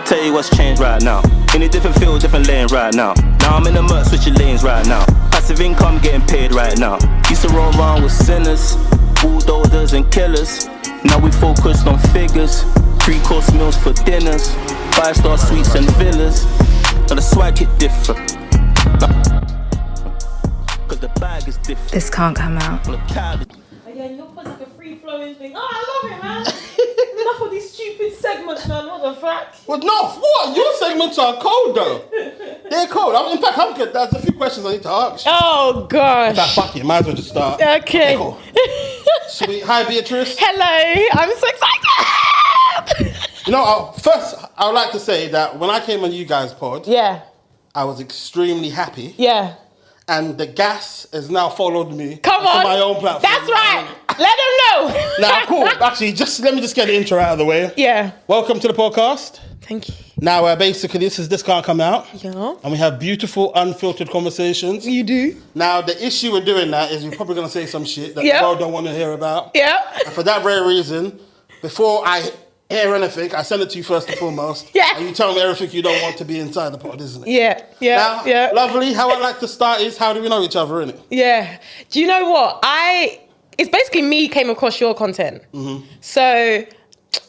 Tell you what's changed right now. In a different field, different lane right now. Now I'm in the murk, switching lanes right now. Passive income getting paid right now. Used to roll around with sinners, bulldozers and killers. Now we focused on figures. 3-course meals for dinners. 5-star suites and villas. Now the swag hit different. Cause the bag is different. This can't come out. Yeah, your pod's like a free-flowing thing. Oh, I love it, man. Enough of these stupid segments, man. What the fuck? Well, no, what? Your segments are cold, though. They're cold. In fact, I'm good. There's a few questions I need to ask you. Oh, gosh. In fact, fuck it. Might as well just start. Okay. Cool. Sweet. Hi, Beatrice. Hello. I'm so excited. You know, first, I would like to say that when I came on you guys' pod, Yeah. I was extremely happy. Yeah. And the gas has now followed me Come to on. my own platform. That's right. Let them know. Now, cool. Actually, let me just get the intro out of the way. Yeah. Welcome to the podcast. Thank you. Now, basically, this can't come out. Yeah. And we have beautiful, unfiltered conversations. You do. Now, the issue with doing that is we're probably going to say some shit that the world don't want to hear about. Yeah. And for that very reason, before I hear anything, I send it to you first and foremost. Yeah. And you tell me everything you don't want to be inside the pod, isn't it? Yeah. Yeah. Now, yeah. lovely. How I like to start is, how do we know each other, innit? Yeah. Do you know what? It's basically me came across your content. Mm-hmm. So I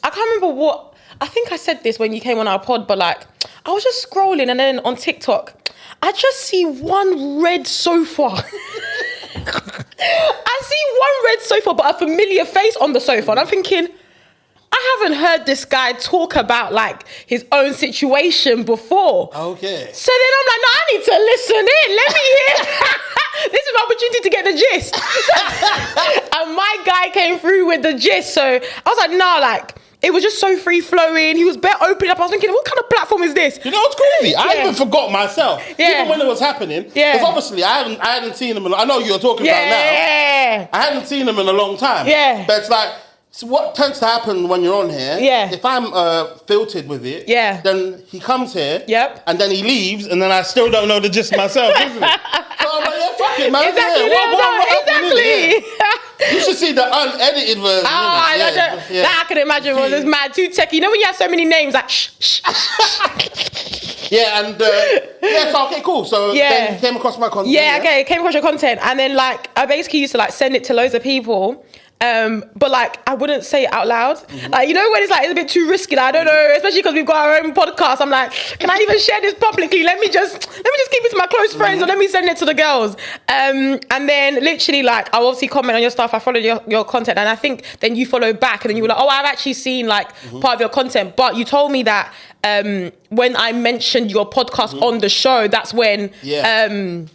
can't remember what, I think I said this when you came on our pod, but like, I was just scrolling and then on TikTok, I just see one red sofa. I see one red sofa, but a familiar face on the sofa. And I'm thinking, I haven't heard this guy talk about like his own situation before. Okay. So then I'm like, no, I need to listen in. Let me hear. This is my opportunity to get the gist. And my guy came through with the gist. So I was like, no, like, it was just so free flowing. He was bare opening up. I was thinking, what kind of platform is this? You know what's crazy? I even forgot myself. Yeah. Even when it was happening. Yeah. Because obviously I hadn't seen him. I know you're talking about now. Yeah. I hadn't seen him in a long time. Yeah. But it's like, so what tends to happen when you're on here? Yeah. If I'm filtered with it, yeah, then he comes here, yep, and then he leaves, and then I still don't know the gist myself, isn't it? So I'm like, yeah, fuck it, man. Exactly. Yeah, Exactly. You should see the unedited version. That I can imagine was mad, too techie. You know when you have so many names, like shh. Yeah, and so okay, cool. So then you came across my content. Yeah, okay, came across your content, and then like I basically used to like send it to loads of people. But like I wouldn't say it out loud. Mm-hmm. Like, you know when it's like it's a bit too risky. Like, I don't know, especially because we've got our own podcast. I'm like, can I even share this publicly? Let me just keep it to my close friends, or let me send it to the girls. And then literally like I obviously comment on your stuff. I followed your content, and I think then you follow back, and then you were like, oh, I've actually seen like part of your content. But you told me that when I mentioned your podcast on the show, that's when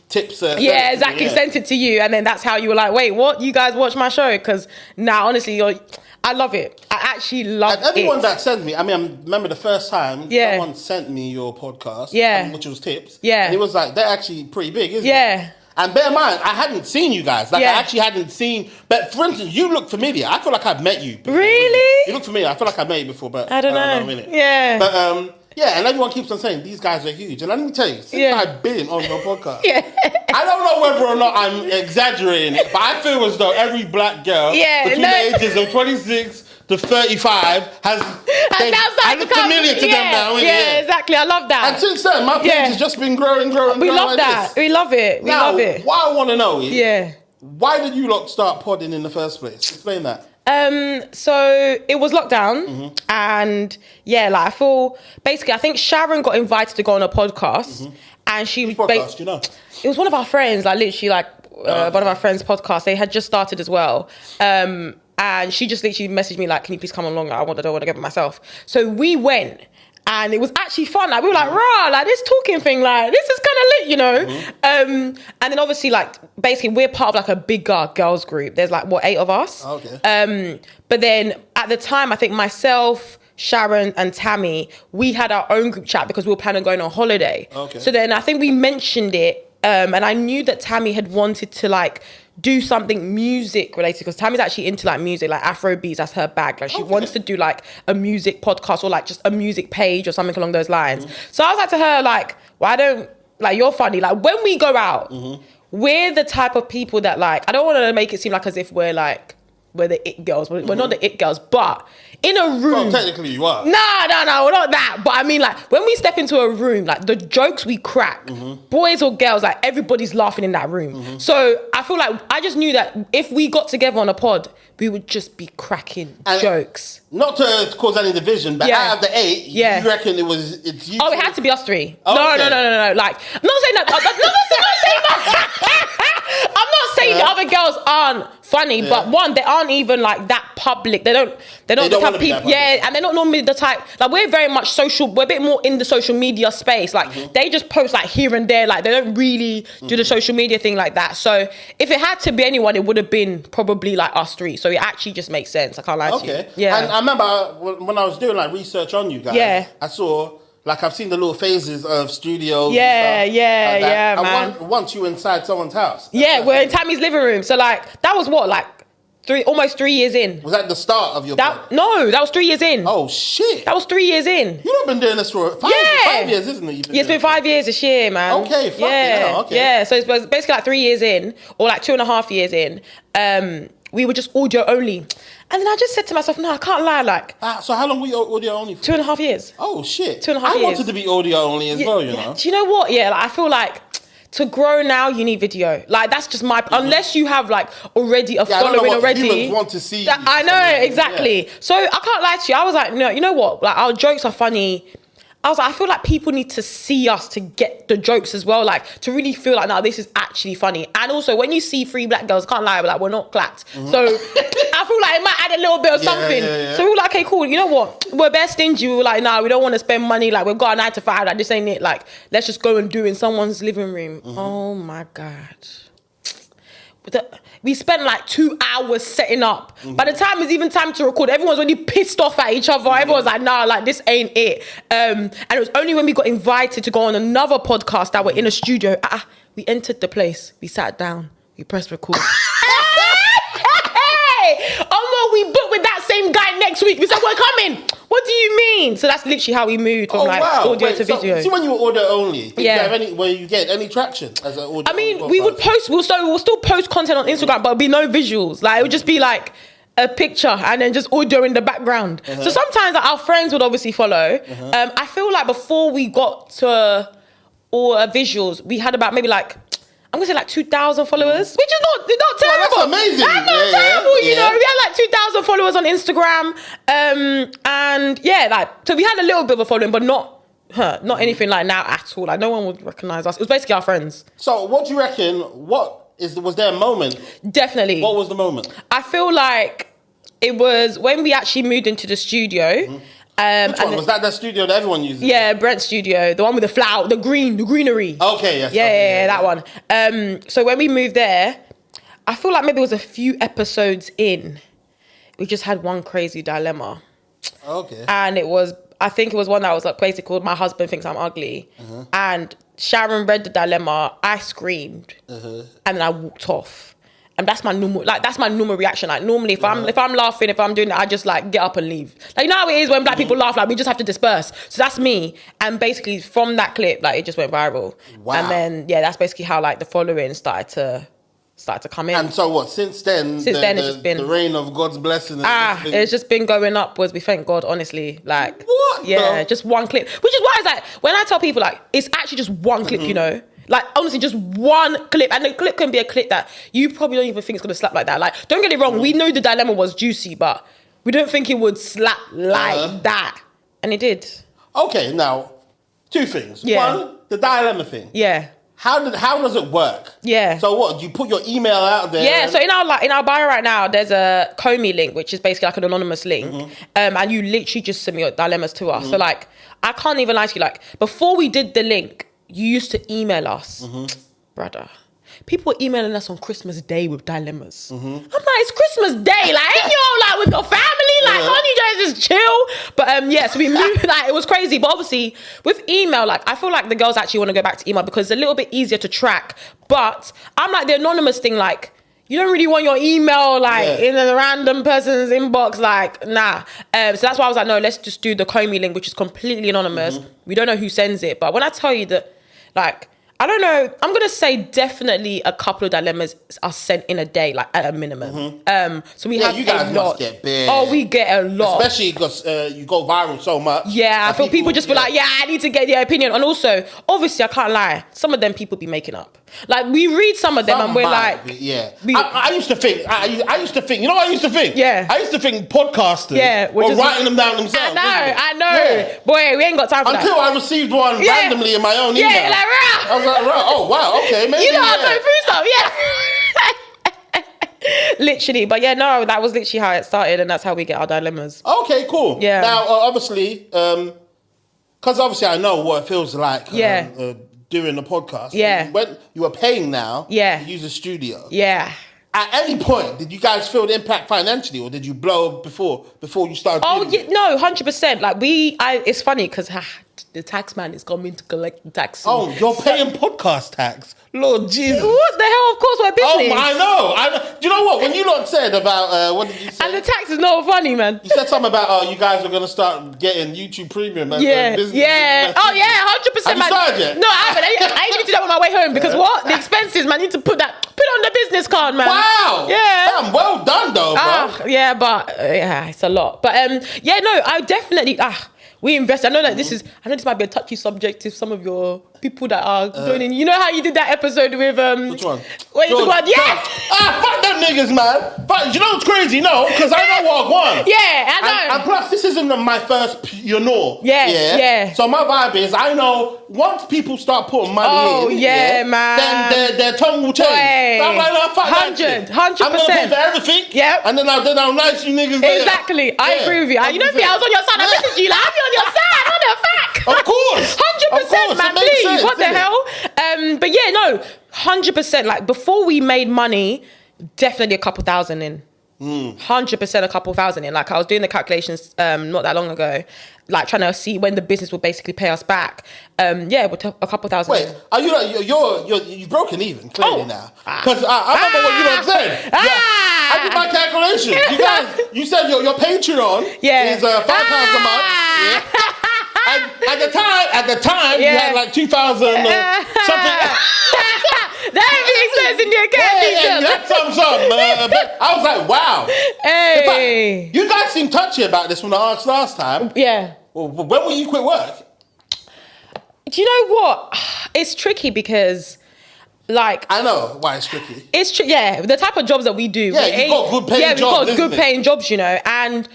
tips. Sent it to you, and then that's how you were like, wait, what? You guys watch my show? Because now, honestly, I love it. I actually love it. And anyone that sends me, I mean, I remember the first time someone sent me your podcast, which was tips. Yeah, and it was like they're actually pretty big, isn't it? Yeah. And bear in mind, I hadn't seen you guys. Like, I actually hadn't seen... But, for instance, you look familiar. I feel like I've met you before. Really? You look familiar. I feel like I've met you before, but... I don't know. Yeah. But, and everyone keeps on saying, these guys are huge. And let me tell you, since I've been on your podcast, I don't know whether or not I'm exaggerating it, but I feel as though every black girl between the ages of 26 to 35 has familiar to them now. Yeah, exactly. I love that. And since then, my page has just been growing. We love that. We love it. We love it. What I want to know is, why did you lot start podding in the first place? Explain that. So it was lockdown, and I feel basically I think Sharon got invited to go on a podcast, and she was podcast, you know. It was one of our friends, like literally one of our friends' podcasts. They had just started as well. And she just literally messaged me like, can you please come along? I don't want to get it myself. So we went, and it was actually fun. Like, we were like, rah, like this talking thing, like this is kind of lit, you know? And then obviously like, basically we're part of like a bigger girls group. There's like, 8 of us? Okay. But then at the time, I think myself, Sharon and Tammy, we had our own group chat because we were planning on going on holiday. Okay. So then I think we mentioned it, and I knew that Tammy had wanted to like, do something music related, because Tammy's actually into like music, like Afro beats, that's her bag. Like she wants to do like a music podcast or like just a music page or something along those lines. So I was like to her, like, why don't, like, you're funny. Like when we go out, we're the type of people that like, I don't want to make it seem like as if we're like we're the it girls. We're not the it girls, but in a room. Well, technically you are. No, we're not that. But I mean, like, when we step into a room, like, the jokes we crack, boys or girls, like, everybody's laughing in that room. So I feel like I just knew that if we got together on a pod, we would just be cracking jokes. Not to cause any division, but out of the 8, you reckon it's you? Oh, it had to be us 3. Oh, no. okay. No. Like, I'm not saying that. I'm not saying the other girls aren't funny, but one, they aren't even like that public. They don't the type of people. Yeah, and they're not normally the type. Like, we're very much social. We're a bit more in the social media space. Like, they just post like here and there. Like, they don't really do the social media thing like that. So if it had to be anyone, it would have been probably like us 3. So it actually just makes sense. I can't lie to you. Yeah. And I remember when I was doing like research on you guys, I saw, like, I've seen the little phases of studios. Yeah, and man. Once you were inside someone's house. We're in Tammy's living room. So, like, that was what, like, almost 3 years in. Was that the start of your blog? No, that was 3 years in. Oh, shit. That was 3 years in. You've not been doing this for 5 years, isn't it? It's been 5 years this year, man. Okay, okay. Yeah, so it's basically like 3 years in, or like 2.5 years in. We were just audio only. And then I just said to myself, no, I can't lie, like... so how long were you audio only for? 2.5 years. Oh, shit. 2.5 years. I wanted to be audio only as well, you know? Do you know what? Yeah, like, I feel like to grow now, you need video. Like, that's just my... Unless you have, like, already a following already. Humans want to see. I know, exactly. Yeah. So I can't lie to you. I was like, no, you know what? Like, our jokes are funny. I was like, I feel like people need to see us to get the jokes as well, like, to really feel like, no, this is actually funny. And also, when you see 3 black girls, can't lie, like, we're not clapped. So I feel like it might add a little bit of something. So we were like, okay, cool. You know what? We're bare stingy. We were like, nah, we don't want to spend money. Like, we've got a 9 to 5. Like, this ain't it. Like, let's just go and do it in someone's living room. Oh my God. We spent like 2 hours setting up. By the time it's even time to record, everyone's already pissed off at each other. Everyone's like, nah, like, this ain't it. And it was only when we got invited to go on another podcast that we're in a studio. We entered the place. We sat down. We pressed record. We booked with that same guy next week. We said, we're coming. What do you mean? So that's literally how we moved from audio to video. See, when you were audio only, were you get any traction as an audio? I mean, we would post, we'll still post content on Instagram, but it'd be no visuals. Like, it would just be like a picture and then just audio in the background. So sometimes like, our friends would obviously follow. I feel like before we got to all visuals, we had about maybe like, I'm gonna say like 2,000 followers, which is not terrible. Well, that's amazing. That's not terrible, you know. We had like 2,000 followers on Instagram, and so we had a little bit of a following, but not anything like now at all. Like, no one would recognize us. It was basically our friends. So, what do you reckon? Was there a moment? Definitely. What was the moment? I feel like it was when we actually moved into the studio. Which one? Was that studio that everyone uses? Yeah, Brent's studio. The one with the flower, the greenery. Okay, yes. Yeah, that one. So when we moved there, I feel like maybe it was a few episodes in, we just had one crazy dilemma. Okay. And I think it was one that was like basically called My Husband Thinks I'm Ugly. And Sharon read the dilemma, I screamed, and then I walked off. And that's my normal reaction. Like, normally if I'm laughing, if I'm doing that, I just like get up and leave. Like, you know how it is when black people laugh, like, we just have to disperse. So that's me. And basically from that clip, like, it just went viral. Wow. And then that's basically how like the following started to come in. And so what? Since then it's just been the rain of God's blessing. It's just been going upwards. We thank God, honestly. Like, what? Yeah, just one clip. Which is why it's like when I tell people, like, it's actually just one clip, you know. Like, honestly, just one clip. And the clip can be a clip that you probably don't even think it's going to slap like that. Like, don't get it wrong. We knew the dilemma was juicy, but we don't think it would slap like that. And it did. Okay, now, 2 things. One, the dilemma thing. Yeah. How does it work? Yeah. So what? Do you put your email out there? Yeah. So in our bio right now, there's a Comey link, which is basically like an anonymous link, and you literally just submit your dilemmas to us. So like, I can't even lie to you. Like, before we did the link, you used to email us, brother. People were emailing us on Christmas Day with dilemmas. I'm like, it's Christmas Day. Like, ain't you like with your family? Like, can't you guys just chill? But so we moved. Like, it was crazy. But obviously, with email, like, I feel like the girls actually want to go back to email because it's a little bit easier to track. But I'm like, the anonymous thing, like, you don't really want your email like in a random person's inbox, like, nah. So that's why I was like, no, let's just do the Comey link, which is completely anonymous. We don't know who sends it. But when I tell you that, like, I don't know. I'm gonna say definitely a couple of dilemmas are sent in a day, like at a minimum. So we have you guys a lot. Must get big. Oh, we get a lot, especially because you go viral so much. Yeah, I feel people just feel like, I need to get their opinion. And also, obviously, I can't lie. Some of them people be making up. Like we read some of them and we're like, I used to think. I used to think. You know what I used to think? Yeah. I used to think podcasters were writing them down themselves. I know. Yeah. Boy, we ain't got time for Until I received one randomly in my own email. Yeah, like, I was like, oh wow, okay, maybe. You know, I'm going through stuff. Yeah. Literally, but no, that was literally how it started, and that's how we get our dilemmas. Okay, cool. Yeah. Now, obviously, because obviously I know what it feels like. Doing the podcast. Yeah. When you were paying now. Yeah. To use a studio. Yeah. At any point, did you guys feel the impact financially, or did you blow before you started? Oh yeah, no, 100%. Like it's funny because the tax man is coming to collect the tax. Oh, you're paying podcast tax. Lord Jesus. What the hell? Of course, we're business. Oh, I know. Do you know what? When you lot said about, what did you say? And the tax is not funny, man. You said something about, you guys are going to start getting YouTube Premium. And, business. Yeah. Oh, yeah, 100%. Have you started yet? No, I haven't. I need to do that on my way home because what? The expenses, man. I need to put on the business card, man. Wow. Yeah. Damn, well done, though, bro. Yeah, but, it's a lot. But, I definitely, we invest. I know this might be a touchy subject if some of your people that are joining. You know how you did that episode with which one? Wait, you talk about fuck them niggas, man. But you know what's crazy? No, because I know what I want. Yeah, I know. And plus, this isn't my first, Yeah. So my vibe is, I know once people start putting money in, man, then their tongue will change. So I'm like, no, fuck 100%. I'm gonna pay for everything. Yep. And then I'll nice you niggas. Exactly. I agree with you. You know me, I was on your side. I messaged you. Like, I'll be on your side. What the fuck? Of course. 100%, man. Please. What the hell? But 100%. Like before we made money, definitely a couple thousand in. 100% a couple thousand in. Like I was doing the calculations not that long ago, like trying to see when the business would basically pay us back. With a couple thousand. Wait, are you've broken even clearly now? Because I remember what you were saying. I did my calculations. You guys, you said your Patreon is £5 a month. Yeah. At the time, you had like 2,000 something. That makes sense in the account details. You had some. I was like, wow. Hey. In fact, you guys seemed touchy about this when I asked last time. Yeah. Well, when will you quit work? Do you know what? It's tricky because, like, I know why it's tricky. It's the type of jobs that we do. Yeah, you've got good paying jobs. We've got good paying jobs, and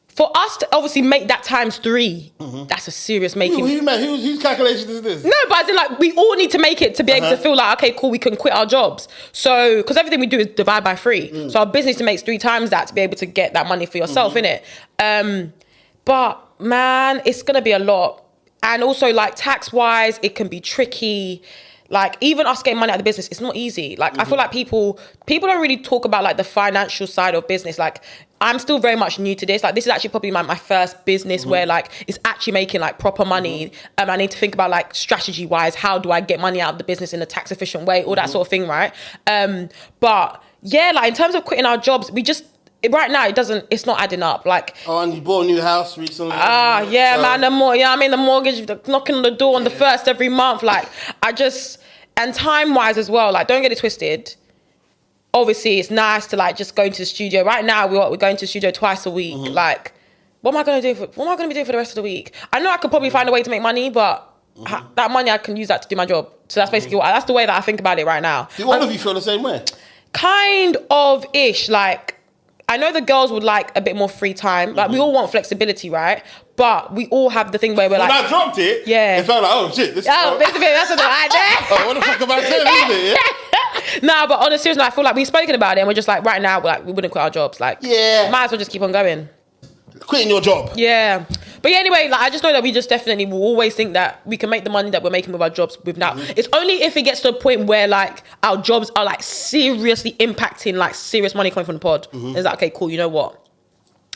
for us to obviously make that times 3, that's a serious making. Whose calculation is this? No, but as in, like, we all need to make it to be able to feel like, okay, cool, we can quit our jobs. So, because everything we do is divide by 3. So our business makes 3 times that to be able to get that money for yourself, innit? But man, it's gonna be a lot. And also, like, tax-wise, it can be tricky. Like, even us getting money out of the business, it's not easy. Like, I feel like people don't really talk about, like, the financial side of business. Like, I'm still very much new to this. Like, this is actually probably my first business where, like, it's actually making, like, proper money. I need to think about, like, strategy-wise, how do I get money out of the business in a tax-efficient way, all that sort of thing, right? But, like, in terms of quitting our jobs, right now, it's not adding up. Like, and you bought a new house recently. Man, the mortgage knocking on the door on the 1st every month. Like, and time-wise as well, like, don't get it twisted. Obviously, it's nice to, like, just go into the studio. Right now, we're going to the studio twice a week. Like, what am I going to be doing for the rest of the week? I know I could probably find a way to make money, but that money, I can use that to do my job. So that's basically that's the way that I think about it right now. Do all of you feel the same way? Kind of ish. Like, I know the girls would like a bit more free time. Like, we all want flexibility, right? But we all have the thing where we're when like... When I dropped it, it felt like, oh, shit. That's what I did. What the fuck am I saying, isn't it? Nah, but on a serious note, I feel like we've spoken about it and we're just like, right now, we wouldn't quit our jobs. Like, might as well just keep on going. Quitting your job. Yeah. But anyway, like, I just know that we just definitely will always think that we can make the money that we're making with our jobs with now. It's only if it gets to a point where, like, our jobs are, like, seriously impacting, like, serious money coming from the pod. It's like, okay, cool, you know what?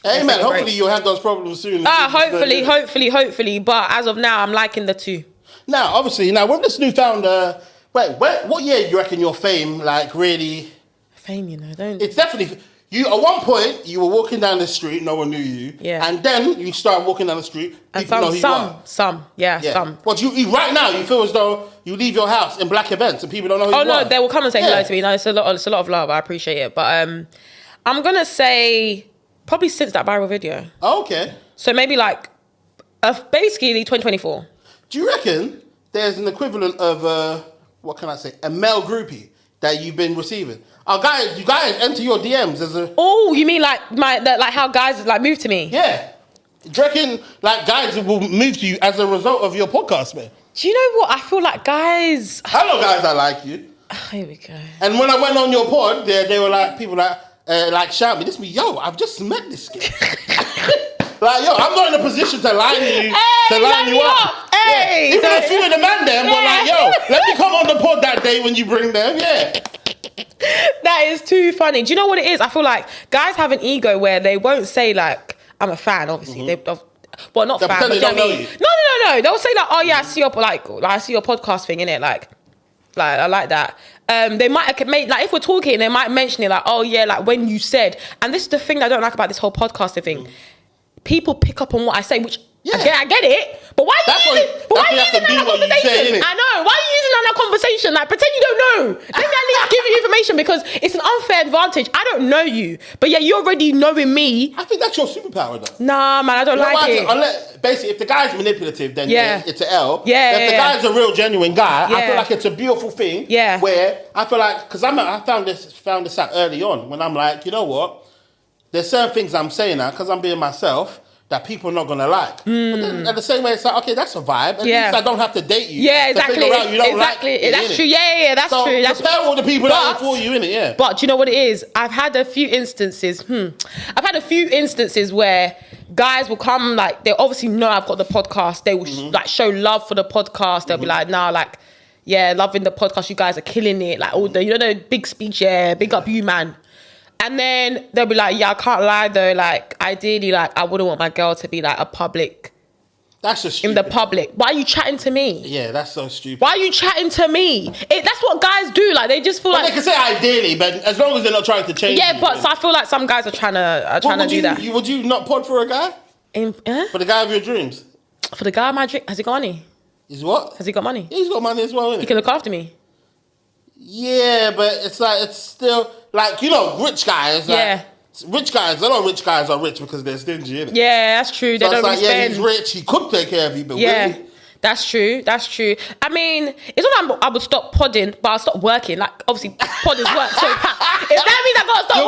Hey, man, hopefully you'll have those problems soon. Hopefully. But as of now, I'm liking the 2. Now, obviously, with this newfound... what year do you reckon your fame, like, really... Fame, don't... It's definitely... at one point, you were walking down the street, no one knew you. Yeah. And then you start walking down the street, people know who you are. Some. But right now, you feel as though you leave your house in black events and people don't know who you are. Oh, no, they will come and say hello to me. No, it's a lot of love. I appreciate it. But I'm going to say probably since that viral video. Oh, okay. So maybe like basically 2024. Do you reckon there's an equivalent of, what can I say, a male groupie that you've been receiving? You guys enter your DMs as a... Oh, you mean like how guys like move to me? Yeah. Do you reckon like guys will move to you as a result of your podcast, man? Do you know what? I feel like guys... I know guys that like you. Here we go. And when I went on your pod, they were like, people like shout me, this me, yo, I've just met this kid. Like, yo, I'm not in a position to line you up. Hey, even if you were the man there, but like, yo, let me come on the pod that day when you bring them, That is too funny. Do you know what it is? I feel like guys have an ego where they won't say like, I'm a fan, obviously. Well, not fan, but they don't know you. No. They'll say like, oh yeah, I see your podcast thing, innit? Like I like that. They might make like if we're talking, they might mention it like, oh yeah, like when you said, and this is the thing I don't like about this whole podcasting thing. People pick up on what I say, which I get it, but why are you using that conversation? I know. Why are you using that conversation? Like pretend you don't know. Let me at least give you information because it's an unfair advantage. I don't know you, but yeah, you're already knowing me. I think that's your superpower, though. Nah, man, I don't like it. Basically, if the guy's manipulative, then it's an L. Yeah. If the guy's a real genuine guy, I feel like it's a beautiful thing. Yeah. Where I feel like because I found this out early on when I'm like, you know what? There's certain things I'm saying now because I'm being myself that people are not going to like. But then at the same way, it's like, okay, that's a vibe. At least I don't have to date you. Yeah, exactly. To figure out you don't like it, that's true. Yeah, that's true. That's prepare all the people that are for you, innit? Yeah. But do you know what it is? I've had a few instances where guys will come, like, they obviously know I've got the podcast. They will like show love for the podcast. They'll be like, nah, like, yeah, loving the podcast. You guys are killing it. Like, all the, you know, the big speech, big up you, man. And then they'll be like, yeah, I can't lie though. Like, ideally, like, I wouldn't want my girl to be like a public. That's just stupid. In the public. Why are you chatting to me? Yeah, that's so stupid. Why are you chatting to me? That's what guys do. Like, they just feel like. They can say ideally, but as long as they're not trying to change. Yeah, but so I feel like some guys are trying to do that. Would you not pod for a guy? For the guy of your dreams? For the guy of my dreams? Has he got money? He's what? Has he got money? He's got money as well, innit? He can look after me. Yeah, but it's like, it's still, like, you know, rich guys. Like, rich guys, a lot of rich guys are rich because they're stingy, innit? Yeah, that's true. They don't really spend. He's rich, he could take care of you, but really? That's true. I mean, it's not that I would stop podding, but I'll stop working. Like, obviously, podders work. So if that means I gotta stop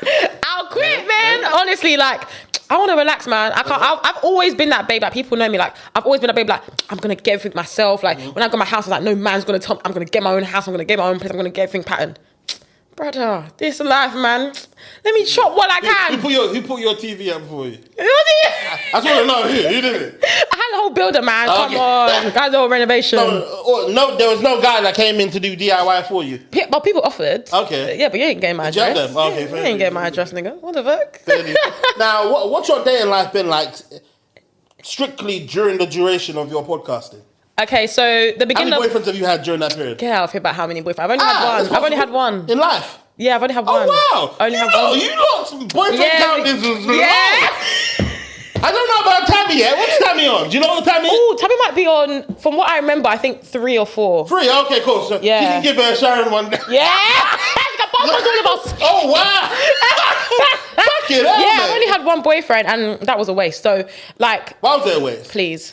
working, I'll quit, man. Honestly, like, I want to relax, man. I can't. I've always been that babe. Like, people know me. Like, I've always been that babe. Like, I'm gonna get everything myself. Like, when I got my house, I was like, no man's gonna tell me. I'm gonna get my own house. I'm gonna get my own place. I'm gonna get everything patterned. Brother, this life, man. Let me chop what I can. Who put your TV up for you? I just want to know who did it. I had a whole builder, man. Come on, guys, all renovation. No, there was no guy that came in to do DIY for you. Yeah, but people offered. Okay. Yeah, but you ain't getting my address. Okay, you ain't getting my address, nigga. What the fuck? Now, what's your dating life been like? Strictly during the duration of your podcasting. Okay, so the beginning. How many boyfriends have you had during that period? Get out of here about how many boyfriends. I've only had one. In life? Yeah, I've only had one. Oh, wow. Only had one. You lot, boyfriend count is low. Yeah. I don't know about Tammy yet. What's Tammy on? Do you know what Tammy is? Oh, Tammy might be on, from what I remember, I think 3 or 4. 3? Okay, cool. So you can give her Sharon one. Yeah. Oh, wow. Fuck it up, I've only had one boyfriend and that was a waste. So, like. Why was it a waste? Please.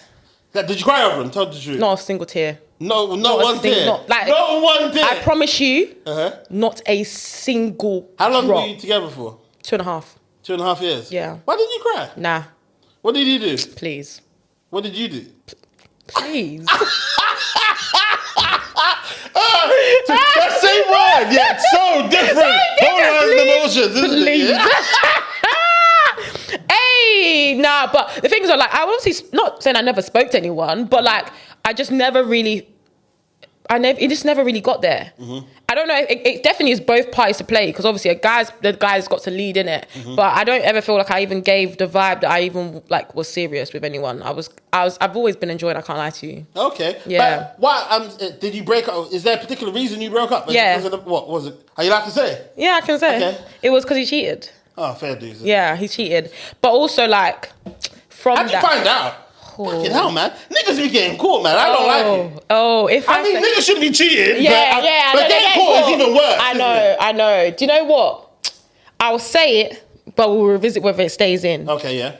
Did you cry over him? Tell the truth. Not a single tear. No one tear. Not one tear. I promise you, not a single How long drop. were you together for? 2.5. 2.5 years? Yeah. Why didn't you cry? Nah. What did you do? Please. What did you do? Please. That same word, yet so different. Polarized emotions, isn't it? Hey, nah, but the things are like, I obviously not saying I never spoke to anyone, but like, I just never really, it just never really got there. And I don't know. It definitely is both parties to play because obviously the guy's got to lead in it. But I don't ever feel like I even gave the vibe that I even like was serious with anyone. I've always been enjoying. I can't lie to you. Okay. Yeah. But why? Did you break up? Is there a particular reason you broke up? What was it? Are you allowed to say? Yeah, I can say. Okay. It was because he cheated. Oh, fair dues. Yeah, he cheated. But also like from how'd you find out? Fucking hell, man. Niggas be getting caught, man. I don't like it. Niggas shouldn't be cheating. Yeah, but getting caught is even worse. I know. Do you know what? I'll say it, but we'll revisit whether it stays in. Okay, yeah.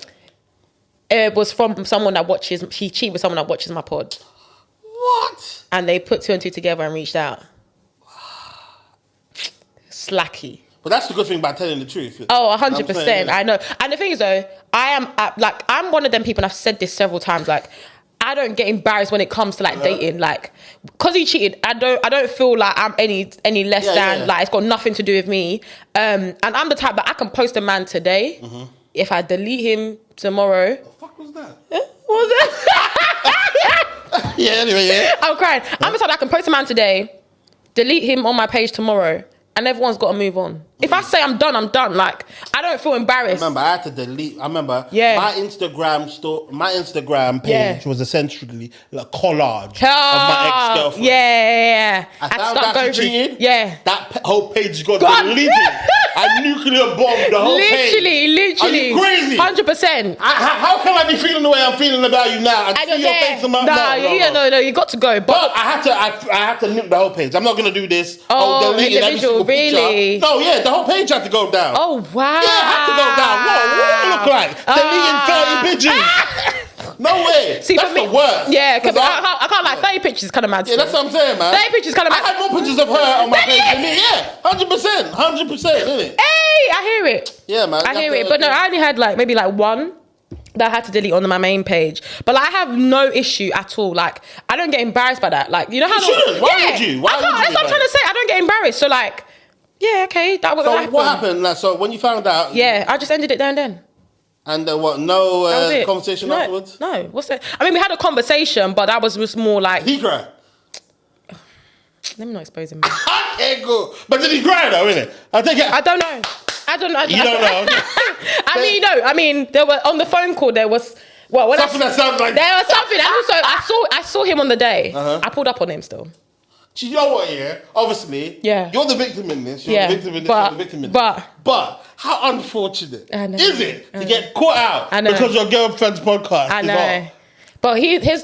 It was from someone that watches, he cheated with someone that watches my pod. What? And they put 2 and 2 together and reached out. Slacky. But that's the good thing about telling the truth. 100%. I know. And the thing is though, I'm one of them people, and I've said this several times, like, I don't get embarrassed when it comes to like dating, like, because he cheated, I don't feel like I'm any less than, like, it's got nothing to do with me. And I'm the type that I can post a man today. If I delete him tomorrow. What the fuck was that? What was that? Anyway, yeah. I'm crying. I'm the type that I can post a man today, delete him on my page tomorrow, and everyone's got to move on. If I say I'm done, I'm done. Like, I don't feel embarrassed. I had to delete. My Instagram page was essentially a collage of my ex-girlfriend. Yeah. I found out she cheated. Yeah. That whole page got deleted. I nuclear bombed the whole page. Literally. Are you crazy? 100%. How can I be feeling the way I'm feeling about you now? I see your face in my No, you got to go. But I had to nuke the whole page. I'm not going to do this. Delete every single picture. No, the whole page had to go down. Oh, wow. Yeah, it had to go down. What do I look like? Deleting 30 pictures. No way. See, that's the worst. Yeah, because I can't like 30 pictures is kind of mad. Yeah, that's what I'm saying, man. 30 pictures kind of mad. I had more pictures of her on my page than me. Yeah, 100%, isn't it? Hey, I hear it. Yeah, man. I hear it. But no, I only had like maybe like one that I had to delete on my main page. But like, I have no issue at all. Like, I don't get embarrassed by that. Like, you know how... You shouldn't. Why would you? That's what I'm trying to say. I don't get embarrassed. So like... Yeah, okay, that was what happened? Like, so when you found out... Yeah, I just ended it there and then. And what, no conversation afterwards? No, what's that? I mean, we had a conversation, but that was just more like... He cried? Let me not expose him. Okay, cool. But did he cry though, innit? I don't know. You don't know? I mean, there were... On the phone call, there was... Well, something that sounds like... There was something. And also, I saw him on the day. I pulled up on him still. You know what, yeah? Obviously, you're the victim in this. You're the victim in this. You're the victim in this. But how unfortunate is it to get caught out because your girlfriend's podcast is on? But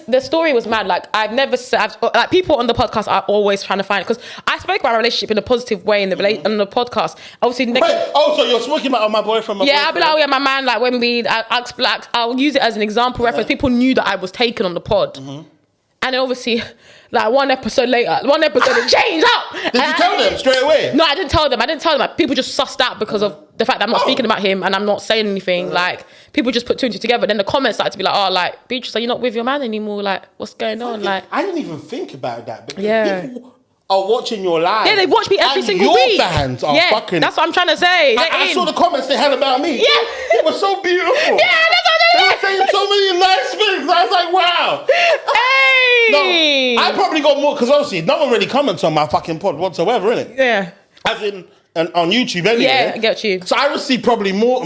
the story was mad. Like, I've never said... Like, people on the podcast are always trying to find it. Because I spoke about my relationship in a positive way in the podcast. Obviously... so you're speaking about my boyfriend, I'll be like, my man, like, when I'll use it as an example reference. People knew that I was taken on the pod. And obviously, like, one episode it changed up. Did you tell them straight away? No, I didn't tell them. Like, people just sussed out because of the fact that I'm not speaking about him and I'm not saying anything. Like, people just put 2 and 2 together. Then the comments started to be like, oh, like, Beatrice, are you not with your man anymore? Like, what's going on? Like, I didn't even think about that. Because people are watching your live. Yeah, they watch me every single week. Your fans are fucking... That's what I'm trying to say. I saw the comments they had about me. Yeah. It was so beautiful. Yeah, that's what they were saying so many nice things. I was like, wow. Hey. No, I probably got more, because obviously no one really comments on my fucking pod whatsoever, innit? Yeah. As in, on YouTube anyway. Yeah, I get you. So I received probably more,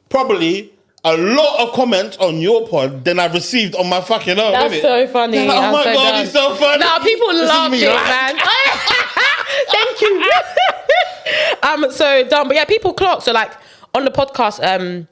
probably a lot of comments on your pod than I've received on my fucking own. That's so funny. Like, oh my God, he's so funny. No, people love it, man. Thank you. So done. But yeah, people clock. So like on the podcast,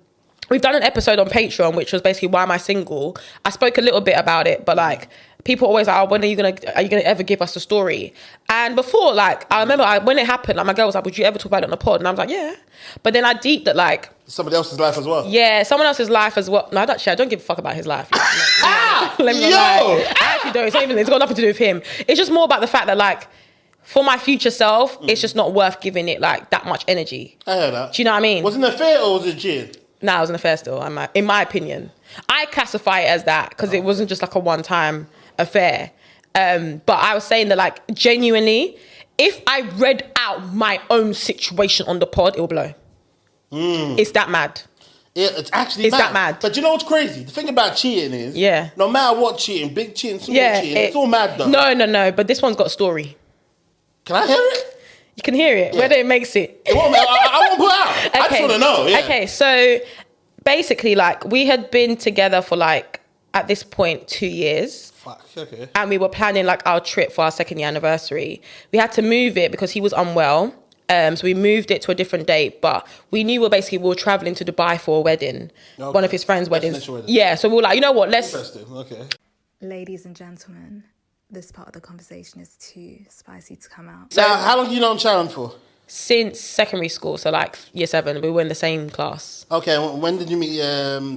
we've done an episode on Patreon, which was basically why am I single. I spoke a little bit about it, but like people always like, oh, when are you gonna ever give us a story? And before, like, I remember when it happened, like my girl was like, would you ever talk about it on the pod? And I was like, yeah. But then I deeped that, like, somebody else's life as well. Yeah, someone else's life as well. No, I don't give a fuck about his life. Let me lie. I actually don't. It's got nothing to do with him. It's just more about the fact that, like, for my future self, it's just not worth giving it like that much energy. I heard that. Do you know what I mean? Was it an affair or was it cheating? Nah, it was an affair still. In my opinion, I classify it as that because it wasn't just like a one-time affair. But I was saying that, like, genuinely, if I read out my own situation on the pod, it will blow. It's that mad. Yeah, it's actually that mad. But you know what's crazy? The thing about cheating is, no matter what cheating, big cheating, small cheating, it's all mad though. No. But this one's got a story. Can I hear it? You can hear it. Yeah. Whether it makes it. I won't put out. Okay. I just want to know. Yeah. Okay, so basically, like, we had been together for, like, at this point, 2 years. Fuck, okay. And we were planning, like, our trip for our 2nd year anniversary. We had to move it because he was unwell. So we moved it to a different date. But we knew we were traveling to Dubai for a wedding. Okay. One of his friends' weddings. Yeah, so we were like, you know what, let's... Interesting, okay. Ladies and gentlemen, this part of the conversation is too spicy to come out. So how long have you known Sharon for? Since secondary school, so like year 7. We were in the same class. Okay, when did you meet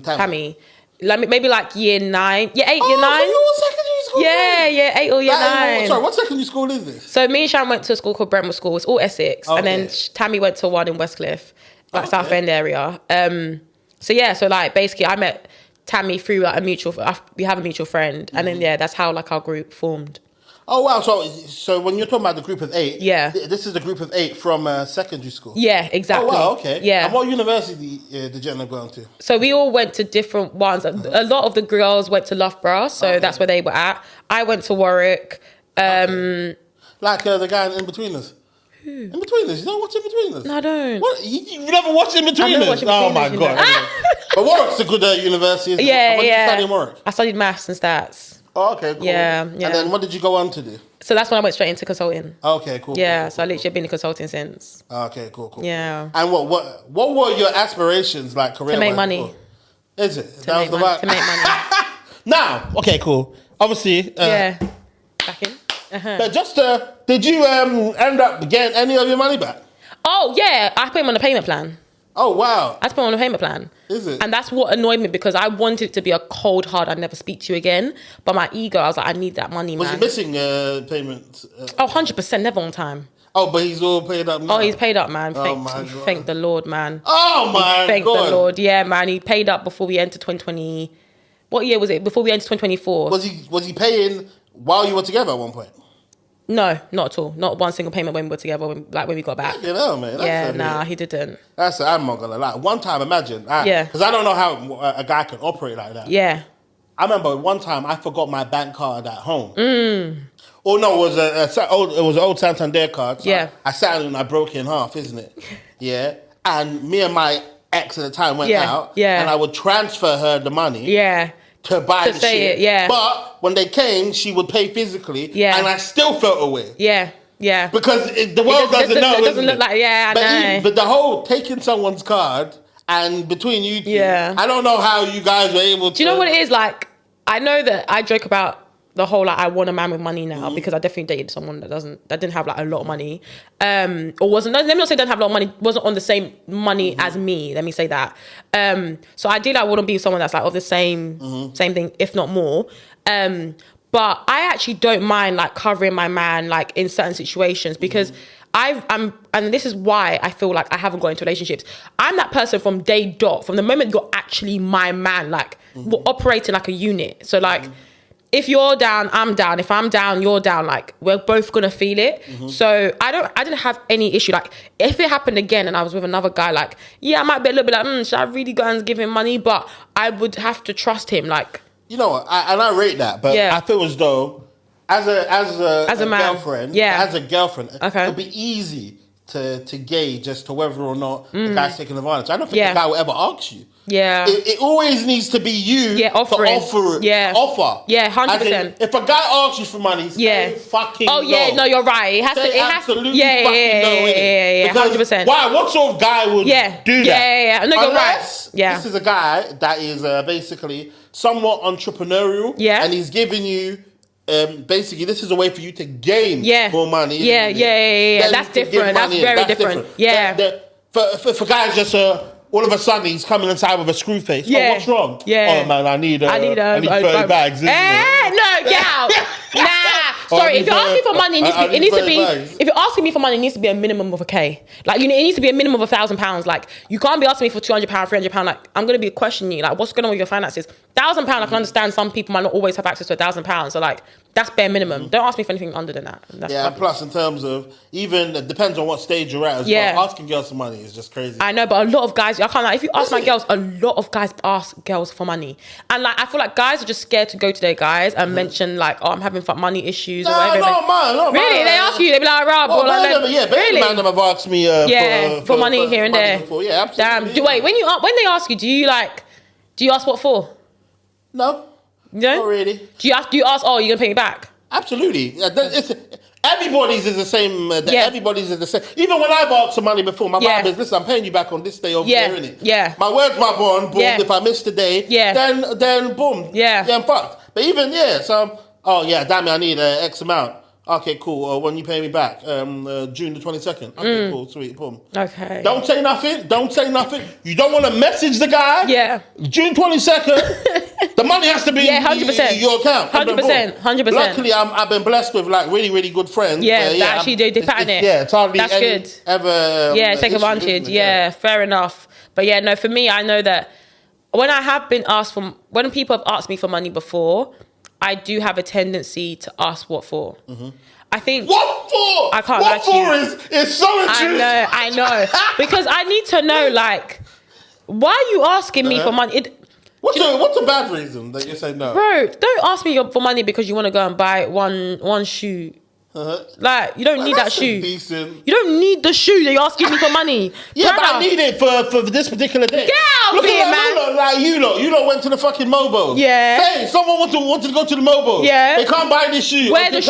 Tammy? Like maybe like year 9. Yeah, 8, year 9. So you were secondary school? Yeah, 8 or year 9. Sorry, what secondary school is this? So me and Sharon went to a school called Brentwood School. It's all Essex. Okay. And then Tammy went to one in Westcliff, like South End area. So like basically I met Tammy through like we have a mutual friend, and then that's how like our group formed. Oh wow! So when you're talking about the group of 8, this is the group of 8 from secondary school. Yeah, exactly. Oh wow, okay. Yeah. And what university did you end up going to? So we all went to different ones. A lot of the girls went to Loughborough, so that's where they were at. I went to Warwick. Like the guy in Between Us. In Between Us? You don't watch In Between Us? No, I don't. What? You never watched In Between Us? Oh my god! But Warwick's a good university. Isn't it? What did you study in Warwick? I studied maths and stats. Oh, okay, cool. Yeah. And then what did you go on to do? So that's when I went straight into consulting. Okay, cool. Yeah, so I literally have been in consulting since. Okay, cool. Yeah. And what were your aspirations like career-wise? To make money. Before? Is it? To make money. Now, okay, cool. Obviously. Back in. But just, did you end up getting any of your money back? Oh, yeah. I put him on a payment plan. Oh, wow. I put him on a payment plan. Is it? And that's what annoyed me because I wanted it to be a cold, hard, I'd never speak to you again. But my ego, I was like, I need that money, man. Was he missing payments? 100%, never on time. Oh, but he's all paid up now? Oh, he's paid up, man. Thank the Lord, man. Oh, my God. Thank the Lord. Yeah, man. He paid up before we entered 2020. What year was it? Before we entered 2024. Was he paying while you were together at one point? No, not at all. Not one single payment when we were together, when we got back. You know, man. He didn't. I'm not gonna lie. One time, imagine. Because I don't know how a guy can operate like that. Yeah. I remember one time I forgot my bank card at home. Oh no, it was an old Santander card. So I sat and I broke it in half, isn't it? Yeah. And me and my ex at the time went out. Yeah. And I would transfer her the money. Yeah. To buy the shit. Yeah. But when they came, she would pay physically. Yeah. And I still felt away. Yeah. Yeah. Because the world doesn't know. It doesn't look like, I know. But the whole taking someone's card and between you two, I don't know how you guys were able to. Do you know what it is? Like, I know that I joke about the whole, like, I want a man with money now because I definitely dated someone that didn't have, like, a lot of money. Or wasn't, let me not say didn't have a lot of money, wasn't on the same money as me, let me say that. So ideally I wouldn't be someone that's, like, of the same thing, if not more. But I actually don't mind, like, covering my man, like, in certain situations because and this is why I feel like I haven't got into relationships. I'm that person from day dot, from the moment you're actually my man, like, we're operating like a unit. So, like, if you're down, I'm down. If I'm down, you're down. Like, we're both gonna feel it. So I didn't have any issue. Like, if it happened again and I was with another guy, like, I might be a little bit like, should I really go and give him money? But I would have to trust him. Like, you know what? I rate that, but I feel as though as a man, girlfriend, as a girlfriend, it'd be easy to gauge as to whether or not the guy's taking advantage. I don't think the guy will ever ask you. Yeah. It always needs to be you to offer. Yeah. Offer. Yeah, 100%. If a guy asks you for money, say fucking no. No, you're right. It has to. Absolutely fucking no. Yeah. 100%. Why? What sort of guy would do that? Yeah. No, you're right. Yeah. This is a guy that is basically somewhat entrepreneurial. Yeah. And he's giving you. Basically, this is a way for you to gain more money. Yeah. That's different. That's very different. Yeah. For guys, just all of a sudden he's coming inside with a screw face. Oh, what's wrong? Yeah. Oh man, I need 30 bags. No, get out. Nah. Sorry, if you're asking for money, it needs to be. If you're asking me for money, it needs to be a minimum of a K. Like, it needs to be a minimum of £1,000. Like, you can't be asking me for £200, £300. Like, I'm gonna be questioning you. Like, what's going on with your finances? £1,000, I can understand some people might not always have access to £1,000. So like, that's bare minimum. Don't ask me for anything under than that. And plus in terms of, even, it depends on what stage you're at as well. Asking girls for money is just crazy. I know, but a lot of guys, I can't lie, if you ask my girls, a lot of guys ask girls for money. And like, I feel like guys are just scared to go to their guys and mention like, I'm having money issues or whatever. No, really? They ask you, they be like, Rob, or like, really? Man, them have asked me for money here and there. Before. Yeah, absolutely. Damn. Wait, when they ask you, do you ask what for? No. No? Not really. Do you ask, oh, you're going to pay me back? Absolutely. Everybody's is the same. Everybody's is the same. Even when I've asked for money before, my vibe is, listen, I'm paying you back on this day over there, innit? Yeah. My word's my bond. Boom. If I miss the day, then boom. Yeah, I'm fucked. But even, so, damn it, I need X amount. Okay, cool. When you pay me back, June the 22nd. Okay, cool, sweet, boom. Okay. Don't say nothing. You don't want to message the guy. Yeah. June 22nd. The money has to be 100%. Your account. 100%. Luckily, I've been blessed with like really, really good friends. Yeah, that actually they pattern it. Yeah, it's hardly that's good. Ever. Take advantage. Yeah, fair enough. But yeah, no, for me, I know that when people have asked me for money before, I do have a tendency to ask what for. Mm-hmm. I think... What for? I can't lie to you. What for is so interesting. I know. Because I need to know, like, why are you asking me for money? What's a bad reason that you say no? Bro, don't ask me for money because you want to go and buy one shoe. Like, you don't need that shoe. Decent. You don't need the shoe that you're asking me for money. Yeah, but I need it for this particular day. Get out of here, man. Like you lot went to the fucking Mobo. Yeah. Hey, someone wanted to go to the Mobo. Yeah. They can't buy this shoe. Where the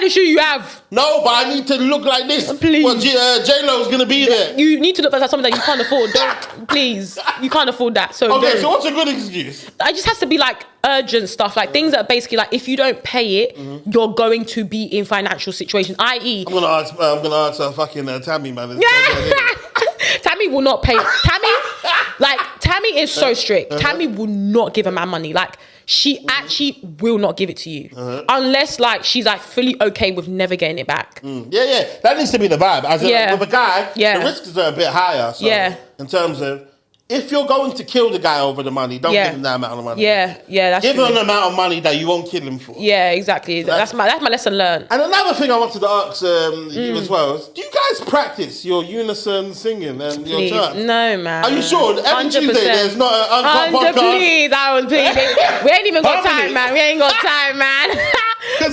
shoe you have? No, but I need to look like this. Please. Well, J-Lo's going to be there. You need to look like something that you can't afford. Please. You can't afford that. So okay, so what's a good excuse? It just has to be like urgent stuff, like things that are basically like, if you don't pay it, you're going to be in financial situation, i.e. I'm gonna ask fucking Tammy, man. Tammy will not pay. Tammy is so strict. Tammy will not give a man money. Like, she actually will not give it to you unless like she's like fully okay with never getting it back. Yeah, that needs to be the vibe. With a guy, the risks are a bit higher. So in terms of, if you're going to kill the guy over the money, don't give him that amount of money. That's give him an amount of money that you won't kill him for. Yeah, exactly. So that's my lesson learned. And another thing I wanted to ask you as well is, do you guys practice your unison singing and your chant? No, man. Are you sure? Every 100%. Tuesday there's not an Uncut podcast? Please, Aaron, please. We ain't even got time, man. We ain't got time, man.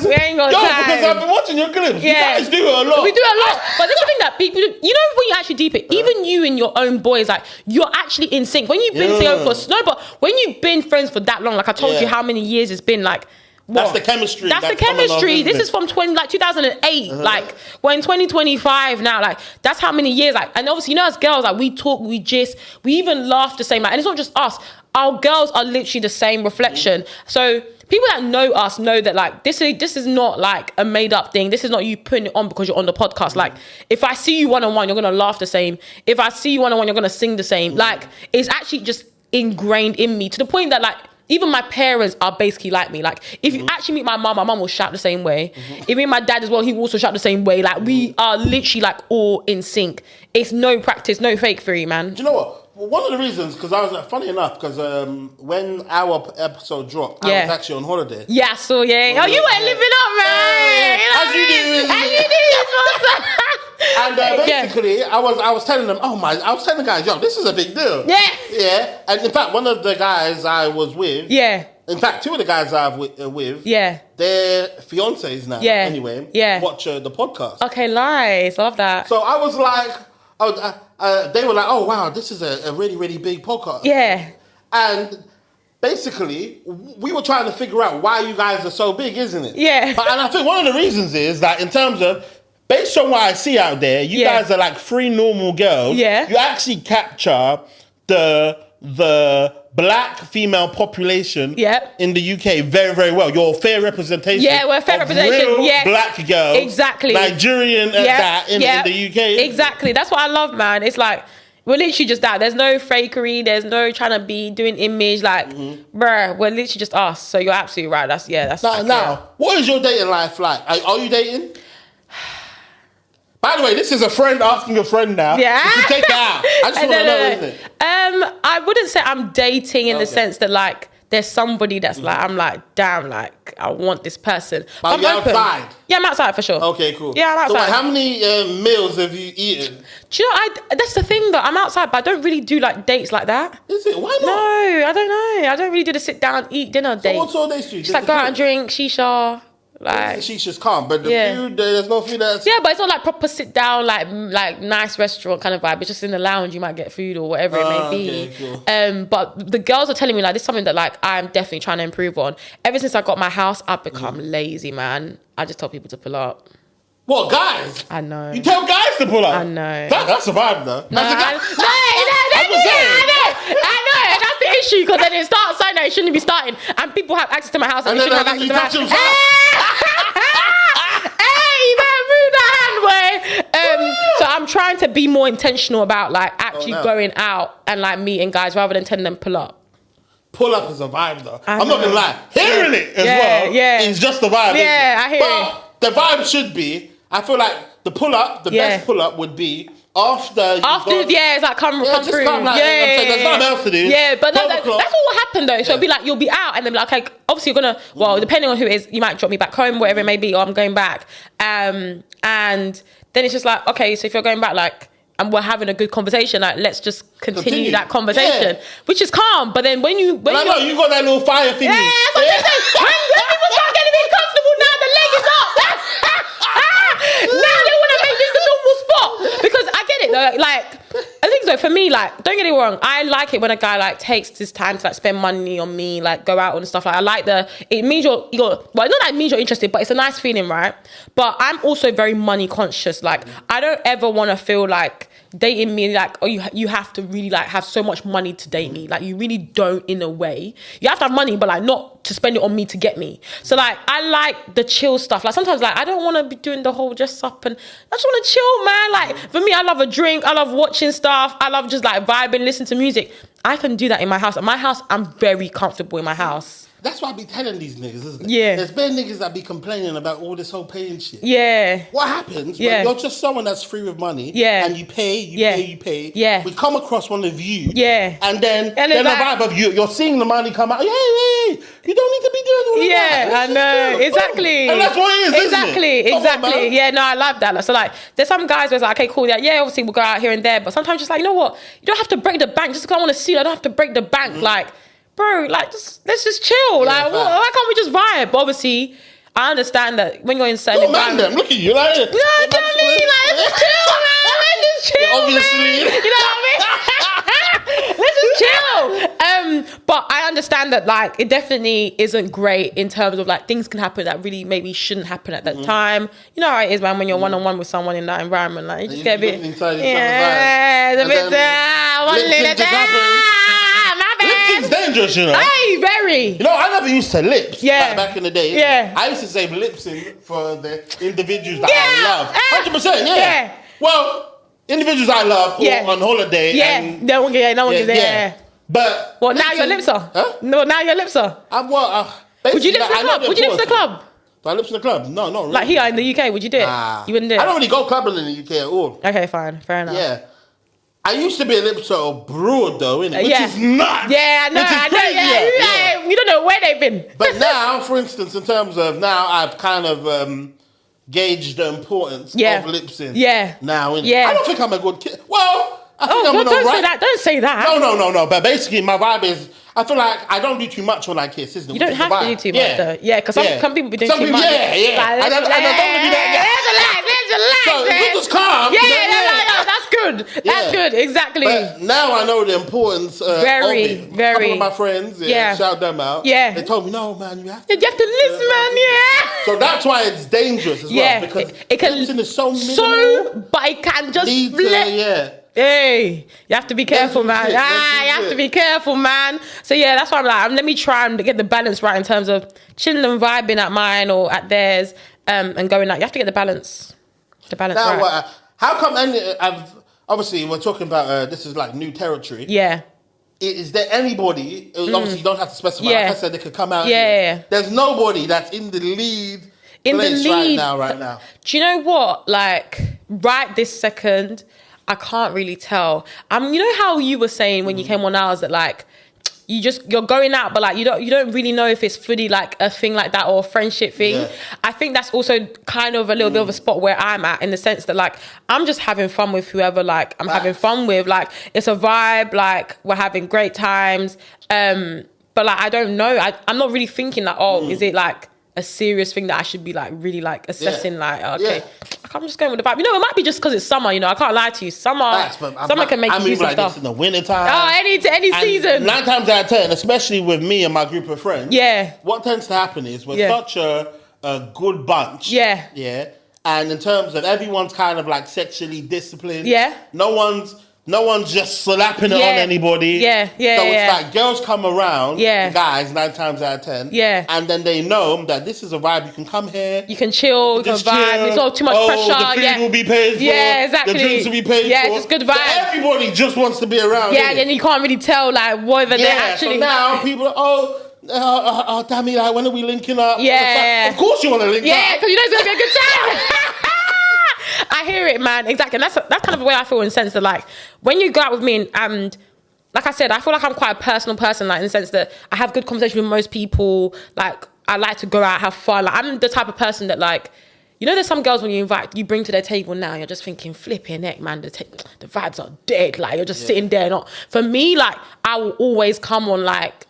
We ain't got time. Because I've been watching your clips. You guys do it a lot. We do it a lot. But this is the thing that people do. You know, when you actually deep it, even you and your own boys, like, you're actually in sync. When you've been together but when you've been friends for that long, like I told you how many years it's been, like, what? That's the chemistry. That's the chemistry. This is from 2008. Like, we're in 2025 now. Like, that's how many years. Like, and obviously, you know, as girls, like, we talk, we gist, we even laugh the same. Like, and it's not just us. Our girls are literally the same reflection. So people that know us know that, like, this is not like a made up thing. This is not you putting it on because you're on the podcast. Like, if I see you one-on-one, you're gonna laugh the same. If I see you one-on-one, you're gonna sing the same. Like, it's actually just ingrained in me to the point that, like, even my parents are basically like me. Like, if you actually meet my mum will shout the same way. If you meet my dad as well, he will also shout the same way. Like, we are literally, like, all in sync. It's no practice, no fake free, man. Do you know what? Well, one of the reasons, because I was, funny enough, because when our episode dropped, I was actually on holiday. Yeah, so yeah. Oh, you were living up, man. As you do. As you do. And basically, I was telling them, I was telling the guys, yo, this is a big deal. Yeah. And in fact, one of the guys I was with. Yeah. In fact, two of the guys I was with. Yeah. Their fiancés now. Yeah. Anyway. Yeah. Watch the podcast. Okay, nice. I love that. So I was like, they were like, oh wow, this is a really, really big podcast. Yeah. And basically, we were trying to figure out why you guys are so big, isn't it? Yeah. And I think one of the reasons is that in terms of, based on what I see out there, you guys are like three normal girls. Yeah. You actually capture the black female population in the UK very, very well. You're a fair representation. Yeah, we're a fair representation. Real black girls. Exactly. Nigerian in the UK. Exactly. That's what I love, man. It's like, we're literally just that. There's no fakery. There's no trying to be doing image. Like, bruh, we're literally just us. So you're absolutely right. That's Now, what is your dating life like? Are you dating? By the way, this is a friend asking a friend now. Yeah. You can take it out. I just want to know, isn't it? I wouldn't say I'm dating in the sense that, like, there's somebody that's like, I'm like, damn, like, I want this person. But you're outside? Yeah, I'm outside for sure. Okay, cool. Yeah, I'm outside. So how many meals have you eaten? Do you know, that's the thing though, I'm outside, but I don't really do like dates like that. Is it? Why not? No, I don't know. I don't really do the sit down, eat dinner date. So what sort of dates do you do? Just like go out and drink, shisha. Like, shisha's calm, but the food, there's no food that's... Yeah, but it's not like proper sit down, like nice restaurant kind of vibe. It's just in the lounge, you might get food or whatever it may be. Okay, cool. But the girls are telling me like this is something that like I'm definitely trying to improve on. Ever since I got my house, I've become lazy, man. I just tell people to pull up. What, guys? I know. You tell guys to pull up? I know. That's a vibe, though. No, I know. That's the issue, because then it starts something that it shouldn't be starting, and people have access to my house, and they shouldn't have access to my house. Hey, you better move that hand way. So I'm trying to be more intentional about like actually going out and like meeting guys rather than telling them pull up. Pull up is a vibe, though. I'm not gonna lie. Hearing it as well is just a vibe. Yeah, I hear it. But the vibe should be, I feel like the pull up, the best pull up would be after it's like come through. Like, there's nothing else to do. Yeah, but that's what will happen though. So it'll be like you'll be out and then be like, okay, obviously you're gonna depending on who it is, you might drop me back home, whatever it may be, or I'm going back. And then it's just like, okay, so if you're going back, like, and we're having a good conversation, like let's just continue that conversation, which is calm. But then when you got that little fire thing. Yeah, that's what I'm saying. When people start getting a bit comfortable, now the leg is up. Now they want to make this a normal spot, because I get it though. Like I think so for me. Like don't get it wrong, I like it when a guy like takes his time to like spend money on me, like go out and stuff. Like I like it means you're well, not that it means you're interested, but it's a nice feeling, right? But I'm also very money conscious. Like I don't ever want to feel like dating me like, oh, you have to really like have so much money to date me. Like you really don't, in a way. You have to have money, but like not to spend it on me to get me. So like I like the chill stuff. Like sometimes like I don't want to be doing the whole dress up, and I just want to chill, man. Like for me, I love a drink, I love watching stuff, I love just like vibing, listen to music. I can do that in my house. In my house, I'm very comfortable in my house. That's what I be telling these niggas, isn't it? Yeah. There's bad niggas that be complaining about all this whole paying shit. Yeah. What happens when you're just someone that's free with money, and you pay, yeah. we come across one of you, and then the vibe of you're seeing the money come out, you don't need to be doing all of that. Yeah, I know, exactly. And that's what it is, exactly, isn't it? Exactly. Yeah, no, I love that. So like, there's some guys where it's like, okay, cool, yeah, obviously we'll go out here and there, but sometimes just like, you know what, you don't have to break the bank just because I want to see you. I don't have to break the bank, like, bro, like, let's just chill. Like, why can't we just vibe? But obviously, I understand that when you're in certain environments. Look at you, like, you know what I mean? Like, let's chill, man. Let's just chill, obviously. man. You know what I mean? Let's just chill. But I understand that, like, it definitely isn't great in terms of, like, things can happen that really maybe shouldn't happen at that time. You know how it is, man, when you're one-on-one with someone in that environment. Like, you just get a bit... Yeah, it's a bit... Lipsing's dangerous, you know. Hey, very. You know, I never used to lips back in the day. Yeah. I used to save lipsing for the individuals that I love. 100%, yeah. Well, individuals I love who are on holiday. Yeah. And no one gets there. But well, now your lips are. Huh? No, now your lips are. Would you lips in the club? Would you lips in the club? Do I lips in the club? No, not really. Like here in the UK, would you do it? You wouldn't do it? I don't really go clubbing in the UK at all. Okay, fine. Fair enough. Yeah. I used to be a lipser abroad though, innit? Which is nuts. Yeah, I know. Yeah. You don't know where they've been. But now, for instance, in terms of now, I've kind of gauged the importance of lipsing. Yeah. Now, innit? Yeah. I don't think I'm a good kid. Well, I think I'm don't say that. Don't say that. No. But basically, my vibe is, I feel like I don't do too much when I kiss, isn't it? You don't have to do too much, though. Yeah, because some people be doing too much. Yeah. I don't want to be that. So if it was calm. Yeah, that's good. That's good, exactly. But now I know the importance of it. A couple of my friends, shout them out. Yeah. They told me, no, man, you have to listen, man, So that's why it's dangerous as well. Because it can listen is so minimal. But it can just flip. Hey, you have to be careful, man. You have to be careful, man. So yeah, that's why I'm like, let me try and get the balance right in terms of chilling and vibing at mine or at theirs, and going out. You have to get the balance now, right. How come? Obviously, we're talking about this is like new territory. Yeah. Is there anybody? Obviously, you don't have to specify. Yeah. Like I said, they could come out. Yeah. There's nobody that's in the lead. Right now. Do you know what? Like right this second, I can't really tell. You know how you were saying when you came on ours that like you're going out, but like you don't really know if it's fully like a thing like that or a friendship thing. Yeah. I think that's also kind of a little bit of a spot where I'm at, in the sense that like I'm just having fun with whoever like I'm having fun with. Like it's a vibe, like we're having great times. But like I don't know. I'm not really thinking like, is it like a serious thing that I should be like really like assessing? Like, okay, I'm just going with the vibe. You know, it might be just because it's summer. You know, I can't lie to you. Summer can make you do some like stuff. This in the winter time. Oh, any season. 9 times out of 10, especially with me and my group of friends. Yeah. What tends to happen is we're such a good bunch. Yeah. Yeah. And in terms of everyone's kind of like sexually disciplined. Yeah. No one's just slapping it on anybody. Yeah. So it's like girls come around, guys, 9 times out of 10. Yeah. And then they know that this is a vibe. You can come here. You can chill, you can vibe. It's not too much pressure. The food will be paid for. Yeah, exactly. The drinks will be paid for. Yeah, it's just good vibe. So everybody just wants to be around. Yeah, and you can't really tell like whether they're actually. So now people, damn it, like, when are we linking up? Yeah. Of course you want to link up. Yeah, because you know it's going to be a good time. I hear it, man. Exactly. And that's kind of the way I feel, in the sense that like when you go out with me and like I said, I feel like I'm quite a personal person, like in the sense that I have good conversation with most people. Like I like to go out, have fun. Like I'm the type of person that like, you know, there's some girls when you bring to their table now, you're just thinking, flipping heck, man, the vibes are dead. Like you're just sitting there. Not for me, like I will always come on like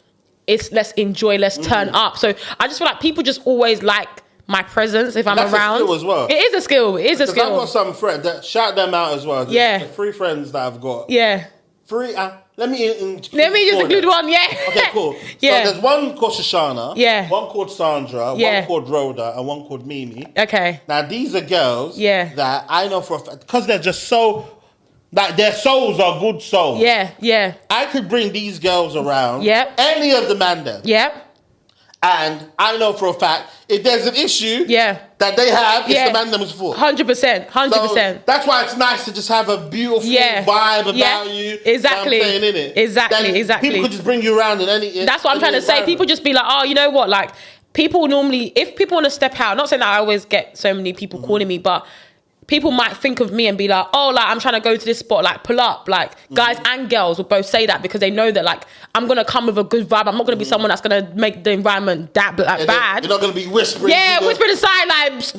let's enjoy, let's turn up. So I just feel like people just always like my presence if I'm around. That's a skill as well. It is a skill. It is a skill. I've got some friends that shout them out as well. The 3 friends that I've got. Yeah. 3. Let me just include one. Yeah. Okay, cool. Yeah. So there's one called Shoshana. Yeah. One called Sandra. Yeah. One called Rhoda, and one called Mimi. Okay. Now these are girls. That I know for a fact, because they're just so. Like their souls are good souls. Yeah. I could bring these girls around. Yep. Any of the man them. Yep. And I know for a fact, if there's an issue that they have, it's the man them's fault. 100%. So that's why it's nice to just have a beautiful vibe about you. Exactly. You know what I'm saying, innit? Exactly. People could just bring you around in any. That's what I'm trying to say. People just be like, oh, you know what? Like people normally, if people want to step out, not saying that I always get so many people calling me, but people might think of me and be like, oh, like I'm trying to go to this spot, like pull up. Like guys and girls will both say that because they know that like I'm gonna come with a good vibe. I'm not gonna be someone that's gonna make the environment bad. You're not gonna be whispering. Yeah, whispering aside, like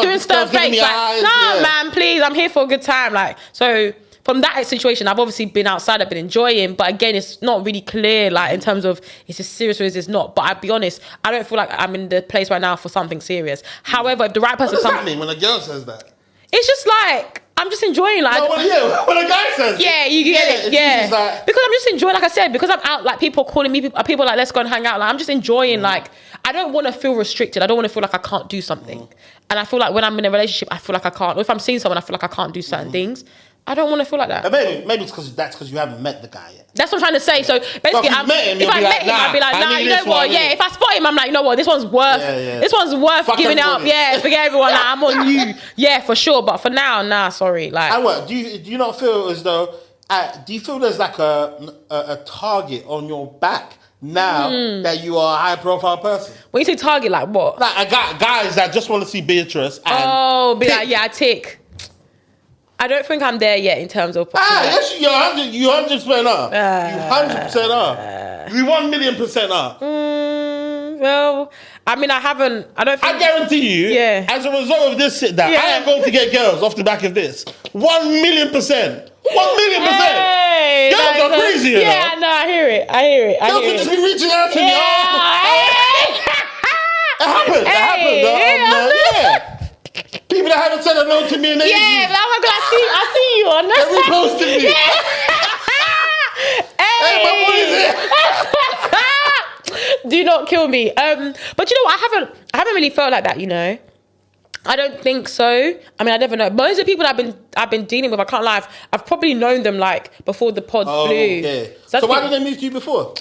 doing stuff fake. Like, man, please, I'm here for a good time. Like, so from that situation, I've obviously been outside, I've been enjoying, but again, it's not really clear, like in terms of is this serious or is this not. But I'll be honest, I don't feel like I'm in the place right now for something serious. However, if the right person comes, what does that mean when a girl says that? It's just like I'm just enjoying, like when a guy says you get it, like, because I'm just enjoying, like I said, because I'm out, like people calling me, people like let's go and hang out, like I'm just enjoying, like I don't want to feel restricted, I don't want to feel like I can't do something, and I feel like when I'm in a relationship I feel like I can't, or if I'm seeing someone I feel like I can't do certain things. I don't want to feel like that. Maybe it's because you haven't met the guy yet. That's what I'm trying to say. So basically, if I met him, I'd be like, nah, you know what? Yeah, if I spot him, I'm like, you know what? This one's worth giving out. Yeah, forget everyone. Like, I'm on you. Yeah, for sure. But for now, nah, sorry. Like, and what do you not feel as though? Do you feel there's like a target on your back now that you are a high profile person? When you say target, like what? Like I got guys that just want to see Beatrice. And like, yeah, I tick. I don't think I'm there yet in terms of. Yes, you 100% up. You 100% up. You 1,000,000% up. Well, I mean, I haven't. I don't think. I guarantee you. Yeah. As a result of this sit down, I am going to get girls off the back of this. 1,000,000%. 1,000,000%. Hey, girls are crazy. Yeah, no, I hear it. Girls will just be reaching out to me. It happened. Yeah. People that haven't said hello to me in ages. Yeah, oh my God, I see you on that. They reposted me. Hey, my boy's here. Do not kill me. But you know what? I haven't really felt like that. You know, I don't think so. I mean, I never know. Most of the people that I've been dealing with, I can't lie, I've probably known them like before the pod blew. Okay. So why did they move to you before?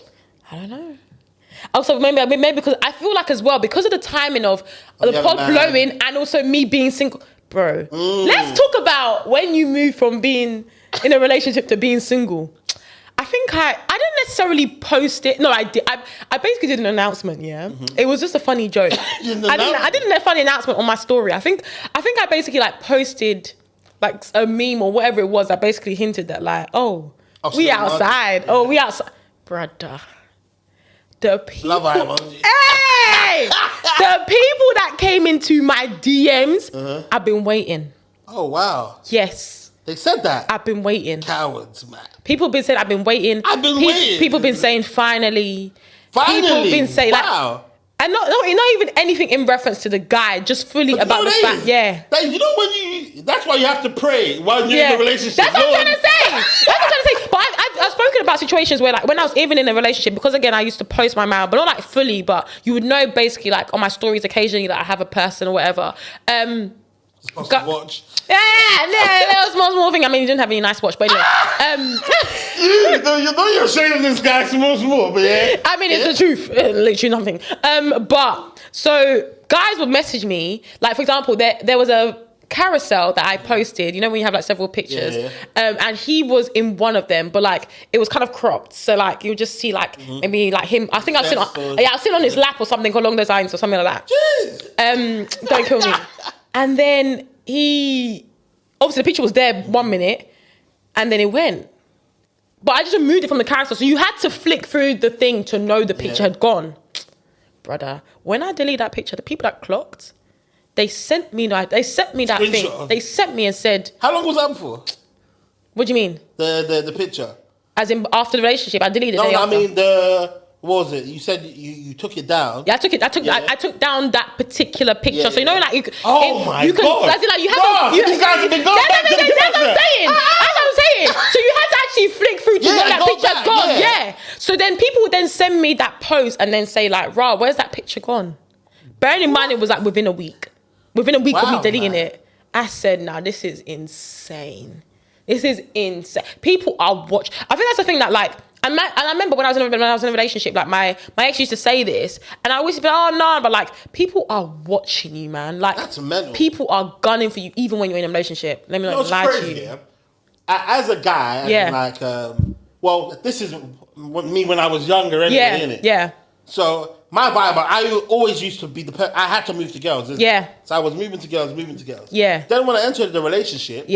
I don't know. Also, maybe because I feel like as well, because of the timing of the pod blowing and also me being single. Bro, let's talk about when you move from being in a relationship to being single. I think I didn't necessarily post it. No, I did. I basically did an announcement, It was just a funny joke. I did a funny announcement on my story. I think I basically like posted like a meme or whatever it was that basically hinted that like, we outside. Oh, we outside. Brother. The people, Love Island. hey, the people that came into my DMs, I've been waiting. Oh, wow. Yes. They said that. I've been waiting. Cowards, man. People have been saying, I've been waiting. Waiting. People have been saying, finally. Finally. People have been saying, wow. And not even anything in reference to the guy, just fully about the fact, Like, you know, that's why you have to pray while you're in a relationship. That's what I'm trying to say. But I've spoken about situations where, like, when I was even in a relationship, because again, I used to post my mouth, but not like fully, but you would know basically, like, on my stories occasionally that I have a person or whatever. Watch. Yeah, that was small thing. I mean, you didn't have any nice watch, but anyway. You know you're showing this guy small, but yeah. I mean, it's the truth. Literally nothing. But so guys would message me, like, for example, there was a carousel that I posted, you know, when you have like several pictures, and he was in one of them, but like it was kind of cropped, so like you'll just see like maybe like him. I think I've seen on his lap or something along those lines or something like that. Don't kill me. And then obviously the picture was there 1 minute, and then it went. But I just removed it from the carousel, so you had to flick through the thing to know the picture had gone. Brother, when I deleted that picture, the people that clocked, they sent me that thing. They sent me and said, how long was that for? What do you mean? The picture. As in after the relationship, I deleted it. No, I mean what was it? You said you took it down. Yeah, I took down that particular picture. So you know, like God! As in, like, these guys have been going back to the picture. That's what I'm saying. So you had to actually flick through to what that picture's gone. Yeah. So then people would then send me that post and then say like, "Rah, where's that picture gone?" Bearing in mind, it was like within a week. Within a week of me deleting it, I said, "Nah, this is insane. This is insane." People are watching. I think that's the thing that like. And I remember when I was in a relationship, like my ex used to say this, and I always be like, "Oh no," but like people are watching you, man. Like that's mental. People are gunning for you, even when you're in a relationship. Let me not lie to you. Yeah. As a guy, like, well, this is me when I was younger, anyway, innit? Yeah. So my vibe, I always used to be I had to move to girls. So I was moving to girls. Yeah. Then when I entered the relationship,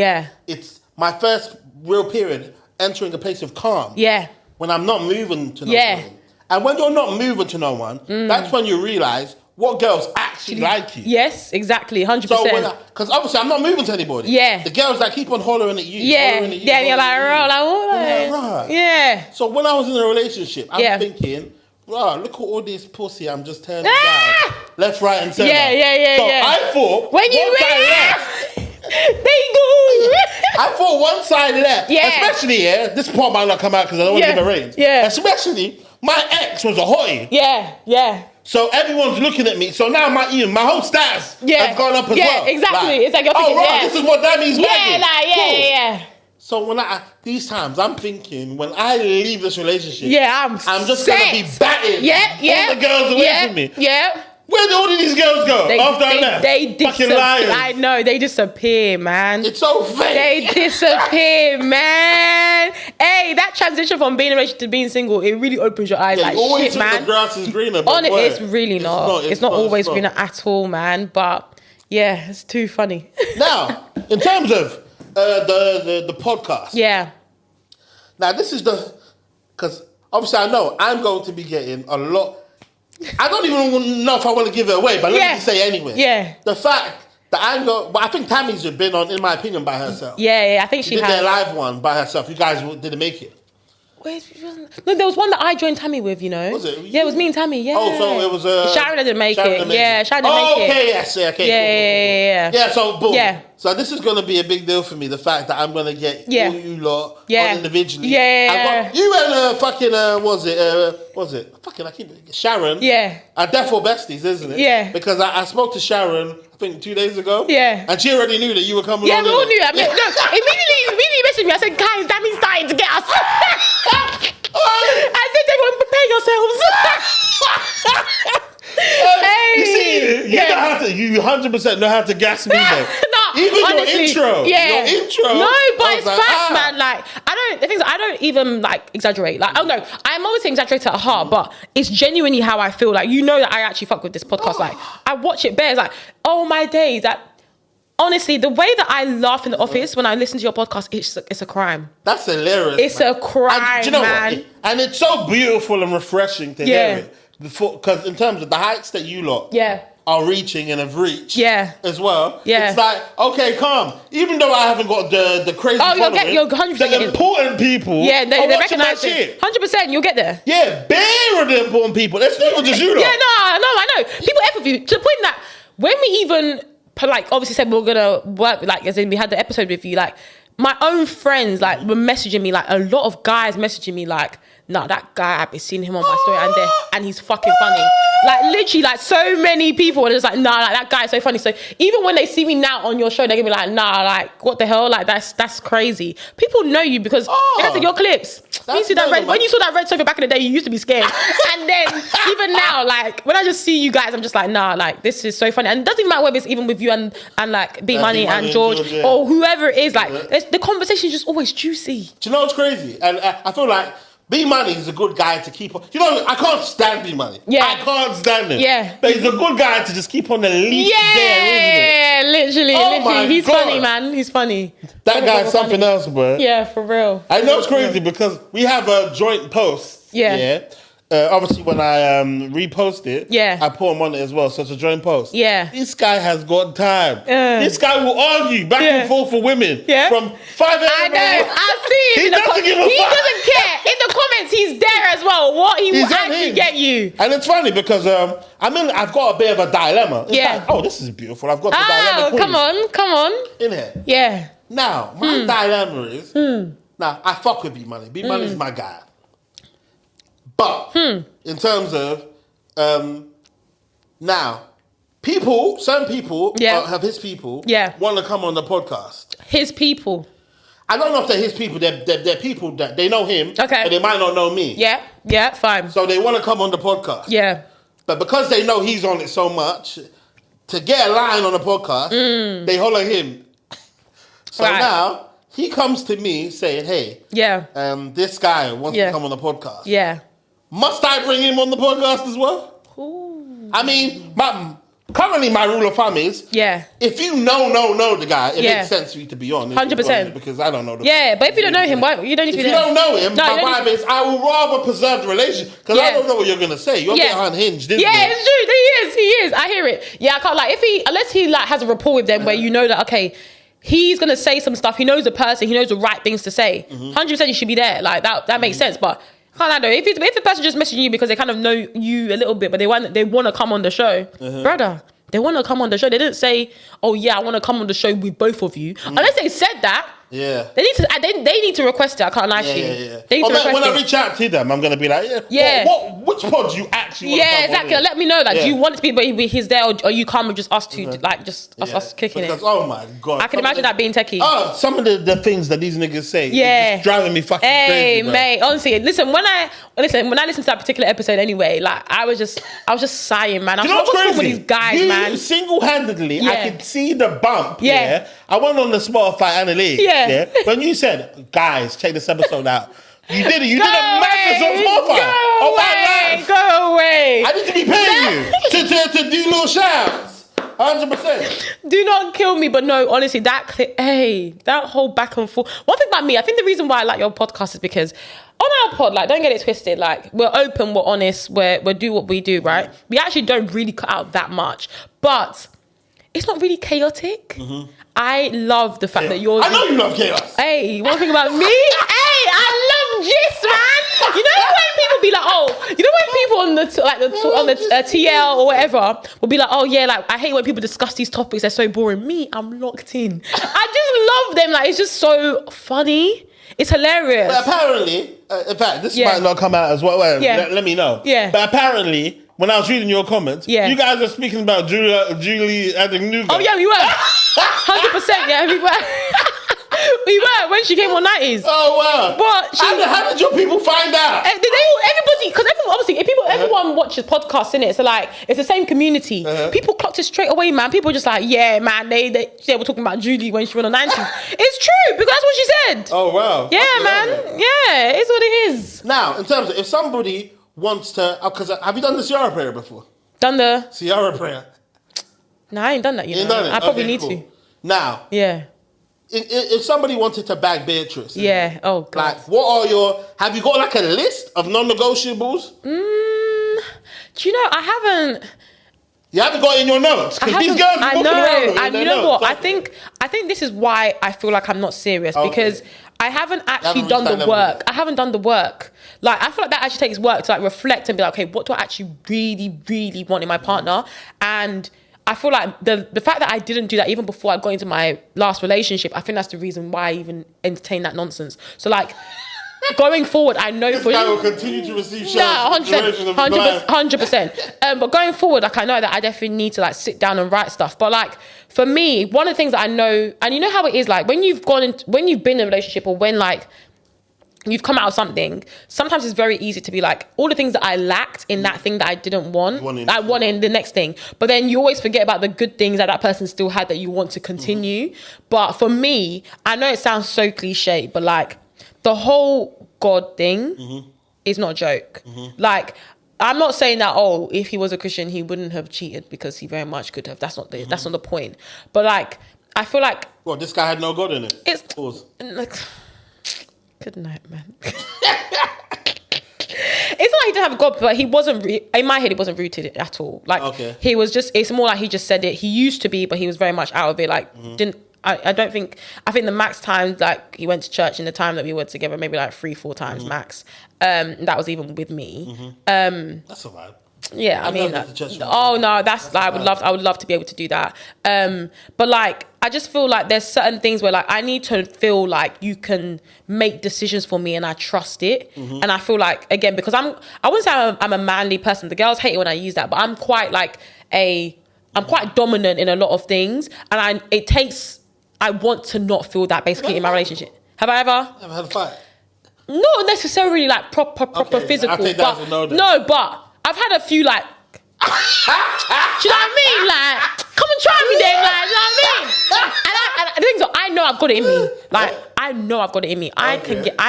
it's my first real period entering a place of calm. Yeah. When I'm not moving to no one. And when you're not moving to no one, that's when you realise what girls actually like you. Yes, exactly, 100%. So because obviously I'm not moving to anybody. Yeah. The girls that keep on hollering at you. Yeah. And you're like, right. Yeah. So when I was in a relationship, I'm thinking, wow, look at all this pussy I'm just turning down. Left, right, and centre. Yeah. So I thought when you they do. I thought one side left. Yeah. Especially, this part might not come out because I don't want to give a range. Yeah. Especially, my ex was a hottie. Yeah. So everyone's looking at me. So now my whole stats have gone up as well. Yeah, exactly. Like, it's like you're thinking, this is what that means. Yeah. So when these times, I'm thinking, when I leave this relationship, I'm just set. Gonna be batting all the girls away from me. Yeah. Where did all of these girls go after I left? They disappear. I know, they disappear, man. It's so fake. They disappear, man. Hey, that transition from being in a relationship to being single, it really opens your eyes. Like, shit, man. The grass is greener. It's really not. It's not always greener at all, man. But yeah, it's too funny. Now, in terms of the podcast. Yeah. Now, this is because obviously I know I'm going to be getting a lot. I don't even know if I want to give it away, but let me just say anyway. Yeah. The fact that I think Tammy's been on, in my opinion, by herself. Yeah, I think she did their live one by herself. You guys didn't make it. No, there was one that I joined Tammy with, you know. Was it? Yeah, it was me and Tammy, yeah. Oh, so it was... Sharon didn't make it. Yeah, Sharon didn't make it. Okay, yes. Okay, yeah. Yeah, so boom. Yeah. So this is going to be a big deal for me, the fact that I'm going to get all you lot on individually. Yeah. You and I keep Sharon. Yeah. Are therefore besties, isn't it? Yeah. Because I spoke to Sharon, I think 2 days ago. Yeah. And she already knew that you were coming on. Yeah, we all knew. I mean, look, immediately messaged me. I said, guys, that means starting to get us. I said, everyone prepare yourselves. Hey. You see, you 100% know how to gas me there. Even honestly, your intro. No, but it's facts, man. Like, I don't even like exaggerate. Like, oh no, I'm always exaggerating at heart, but it's genuinely how I feel. Like, you know that I actually fuck with this podcast. Like, I watch it bare. It's like, oh my days, that honestly, the way that I laugh in the office when I listen to your podcast, it's a crime. That's hilarious. It's a crime, and, you know man. What? And it's so beautiful and refreshing to hear it. Because in terms of the heights that you lot are reaching and have reached as well, it's like, okay, calm. Even though I haven't got the crazy following, you're 100% the important people they recognize it. 100%, you'll get there. Yeah, bare of the important people. It's not just you lot. Yeah, no, I know. People F with you to the point that when we even, like, obviously said we were going to work, like, as in we had the episode with you, like, my own friends, like, were messaging me, like, a lot of guys messaging me, like, nah, that guy, I've been seeing him on my story and he's fucking funny. Like, literally, like, so many people are just like, nah, like, that guy's so funny. So even when they see me now on your show, they're gonna be like, nah, like, what the hell? Like, that's crazy. People know you because because of your clips. When you saw that red sofa back in the day, you used to be scared. And then even now, like, when I just see you guys, I'm just like, nah, like, this is so funny. And it doesn't matter whether it's even with you and like Big Money and George or whoever it is, like, the conversation is just always juicy. Do you know what's crazy? And I feel like B Money is a good guy to keep on. You know, I can't stand B Money. Yeah. I can't stand him. Yeah. But he's a good guy to just keep on the leash there, isn't it? Yeah, literally. He's funny, man. He's funny. That guy's something else, bro. Yeah, for real. I know it's crazy because we have a joint post. Yeah. Obviously, when I repost it, I put him on it as well. So it's a joint post. Yeah. This guy has got time. This guy will argue back and forth for women from 5 a.m. I know. I see it. He doesn't care. In the comments, he's there as well. What he will actually get you. And it's funny because I've got a bit of a dilemma. It's like, oh, this is beautiful. I've got the dilemma. Oh, come on. In here. Yeah. Now, my dilemma is, now, I fuck with B Money. B Money's my guy. But in terms of now, some people have his people want to come on the podcast. His people. I don't know if they're his people. They're people that they know him, but they might not know me. Yeah, fine. So they want to come on the podcast. Yeah. But because they know he's on it so much, to get a line on the podcast, they holler him. So now he comes to me saying, "Hey, this guy wants to come on the podcast. Yeah." Must I bring him on the podcast as well? Ooh. I mean, currently my rule of thumb is, if you know the guy, it makes sense for you to be on. 100%. Because I don't know the but if you don't know him, you don't need to be there. If you don't know him, my vibe is I will rather preserve the relationship because I don't know what you're going to say. You're a bit unhinged, isn't it? It's true. He is. I hear it. Yeah, I can't, like, unless he like has a rapport with them where you know that, okay, he's going to say some stuff. He knows the person. He knows the right things to say. 100% you should be there. Like, that makes sense. But can't I know if the person just messaging you because they kind of know you a little bit, but they want to come on the show, brother. They want to come on the show. They didn't say, "Oh yeah, I want to come on the show with both of you." Unless they said that. Yeah. They need to request it. I can't lie to you. They need to request when I reach out to them, I'm gonna be like, which pod do you actually want to come exactly. On let me know. Like, do you want it to be, but he's there, or you come with just us two, like just us kicking because, it? Oh my god, I can imagine that being techie. Oh, some of the things that these niggas say, is just driving me fucking crazy. Hey, mate, honestly, listen. When I listen to that particular episode, anyway, like I was just sighing, man. I was like, what's wrong with these guys, man? Single-handedly, I could see the bump. Yeah. I went on the Spotify analytics. Yeah. When you said, guys, check this episode out. You did it. You did a madness on Spotify. Go away. I need to be paying you to do little shouts. 100%. Do not kill me, but no, honestly, that clip, that whole back and forth. One thing about me, I think the reason why I like your podcast is because on our pod, like, don't get it twisted, like, we're open, we're honest, we do what we do, right? We actually don't really cut out that much, but it's not really chaotic. I love the fact that you're... I know you love chaos. Hey, one thing about me? I love gist, man. You know when people be like, people on the TL or whatever will be like, oh yeah, like, I hate when people discuss these topics, they're so boring. Me, I'm locked in. I just love them. Like, it's just so funny. It's hilarious. But apparently, in fact, this might not come out as well. Let me know. Yeah. But apparently, when I was reading your comments, you guys are speaking about Julie Adenuga. Oh yeah, we were. 100%. Yeah, we were. We were when she came on 90s. Oh wow! But how did your people find out? Everybody, because everyone watches podcasts, innit? So like, it's the same community. People clocked it straight away, man. People were just like, yeah, man. They were talking about Julie when she went on 90s. It's true because that's what she said. Oh wow! Yeah, man. Yeah, it's what it is. Now, in terms of if somebody wants to, because have you done the Ciara prayer before? Done the Ciara prayer? No, I ain't done that. You know, I probably need to. Now, Yeah. If somebody wanted to bag Beatrice, yeah, oh god, like have you got like a list of non-negotiables? Do you know I haven't? You haven't got it in your notes because these girls are walking around. And you know what? I think this is why I feel like I'm not serious because I haven't actually done the work. I haven't done the work. Like I feel like that actually takes work to like reflect and be like, okay, what do I actually really, really want in my partner? And I feel like the fact that I didn't do that even before I got into my last relationship, I think that's the reason why I even entertained that nonsense. So like going forward, I know this guy will continue to receive shows. No, 100%. But going forward, like I know that I definitely need to like sit down and write stuff. But like for me, one of the things that I know, and you know how it is, like when you've been in a relationship or when like you've come out of something, sometimes it's very easy to be like, all the things that I lacked in that thing that I didn't want, I want in the next thing. But then you always forget about the good things that person still had that you want to continue. But for me, I know it sounds so cliche, but like the whole God thing is not a joke. Like, I'm not saying that, if he was a Christian, he wouldn't have cheated because he very much could have. That's not the point. But like, I feel like... Well, this guy had no God in it. Like... Good night, man. It's not like he didn't have a God, but he wasn't, in my head, he wasn't rooted at all. Like, he was just, it's more like he just said it. He used to be, but he was very much out of it. Like, I think the max time, like, he went to church in the time that we were together, maybe like 3-4 times max. That was even with me. That's all right. Yeah, I mean, that's like, I would love to be able to do that. But like, I just feel like there's certain things where like I need to feel like you can make decisions for me and I trust it. And I feel like, again, because I wouldn't say I'm a manly person. The girls hate it when I use that, but I'm quite like I'm quite dominant in a lot of things, and I want to not feel that basically in my relationship. Have I ever? Never had a fight. Not necessarily like proper physical, but I've had a few like, do you know what I mean? Like, come and try me then, like, you know what I mean? And the thing is, I know I've got it in me. Like, I know I've got it in me. I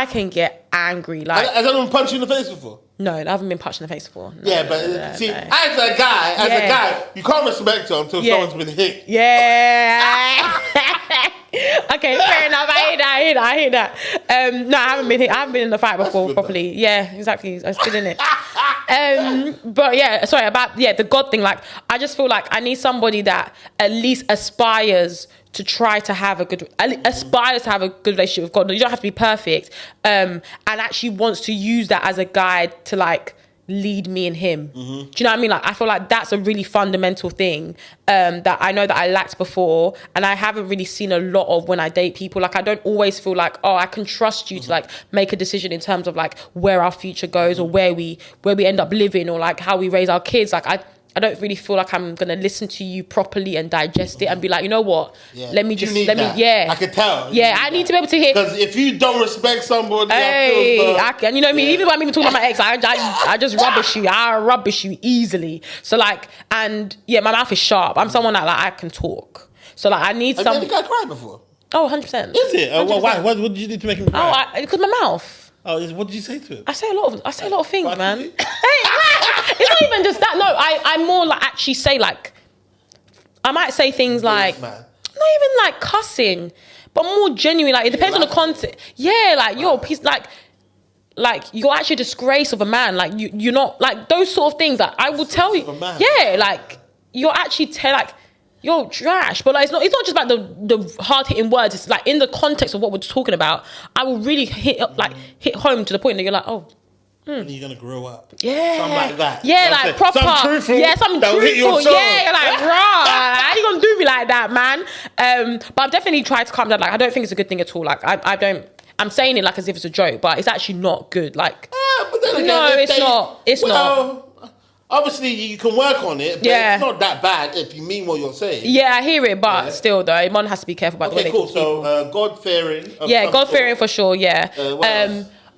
can get angry. Like, has anyone punched you in the face before? No, I haven't been punched in the face before. No, as a guy, you can't respect her until someone's been hit. Yeah. Okay, fair enough. I hear that. No, I haven't been hit. I haven't been in a fight before properly. Though. Yeah, exactly. I was good in it. But yeah, sorry about the God thing. Like, I just feel like I need somebody that at least aspires to try to have a good relationship with God. You don't have to be perfect, and actually wants to use that as a guide to like lead me and him. Do you know what I mean? Like, I feel like that's a really fundamental thing that I know that I lacked before, and I haven't really seen a lot of when I date people. Like, I don't always feel like, I can trust you to like make a decision in terms of like where our future goes or where we end up living or like how we raise our kids. Like, I don't really feel like I'm gonna listen to you properly and digest it and be like, you know what? Yeah. I can tell. I need to be able to hear. Because if you don't respect somebody, I can. You know what I mean? Even when I'm even talking about my ex, I just rubbish you. I rubbish you easily. So like, and yeah, my mouth is sharp. I'm someone that like I can talk. So like, I need some. Have you ever cried before? Oh, 100%. Is it? Why? What did you do to make him cry? Because my mouth. Oh, what did you say to him? I say a lot of things, man. It's not even just that. No, I more like actually say like, I might say things like, not even like cussing, but more genuine. Like, it depends on the content. Yeah, like, yo, peace, like you're actually a disgrace of a man. Like, you're not, like, those sort of things that I will tell you. Yeah, like, you're actually you're trash. But like, it's not just about the hard hitting words. It's like in the context of what we're talking about. I will really hit home to the point that you're like, when are you gonna grow up? Yeah, something like that. Yeah, like proper. Some truthful. Yeah, something truthful. Hit your soul. Yeah, you're like, bruh, how you gonna do me like that, man? But I've definitely tried to calm down. Like, I don't think it's a good thing at all. Like, I don't. I'm saying it like as if it's a joke, but it's actually not good. Like, but then again, no, it's not. It's not. Obviously, you can work on it, but it's not that bad if you mean what you're saying. Yeah, I hear it, but still, though, one has to be careful about the way they talk. So, God-fearing. Yeah, God-fearing for sure, yeah.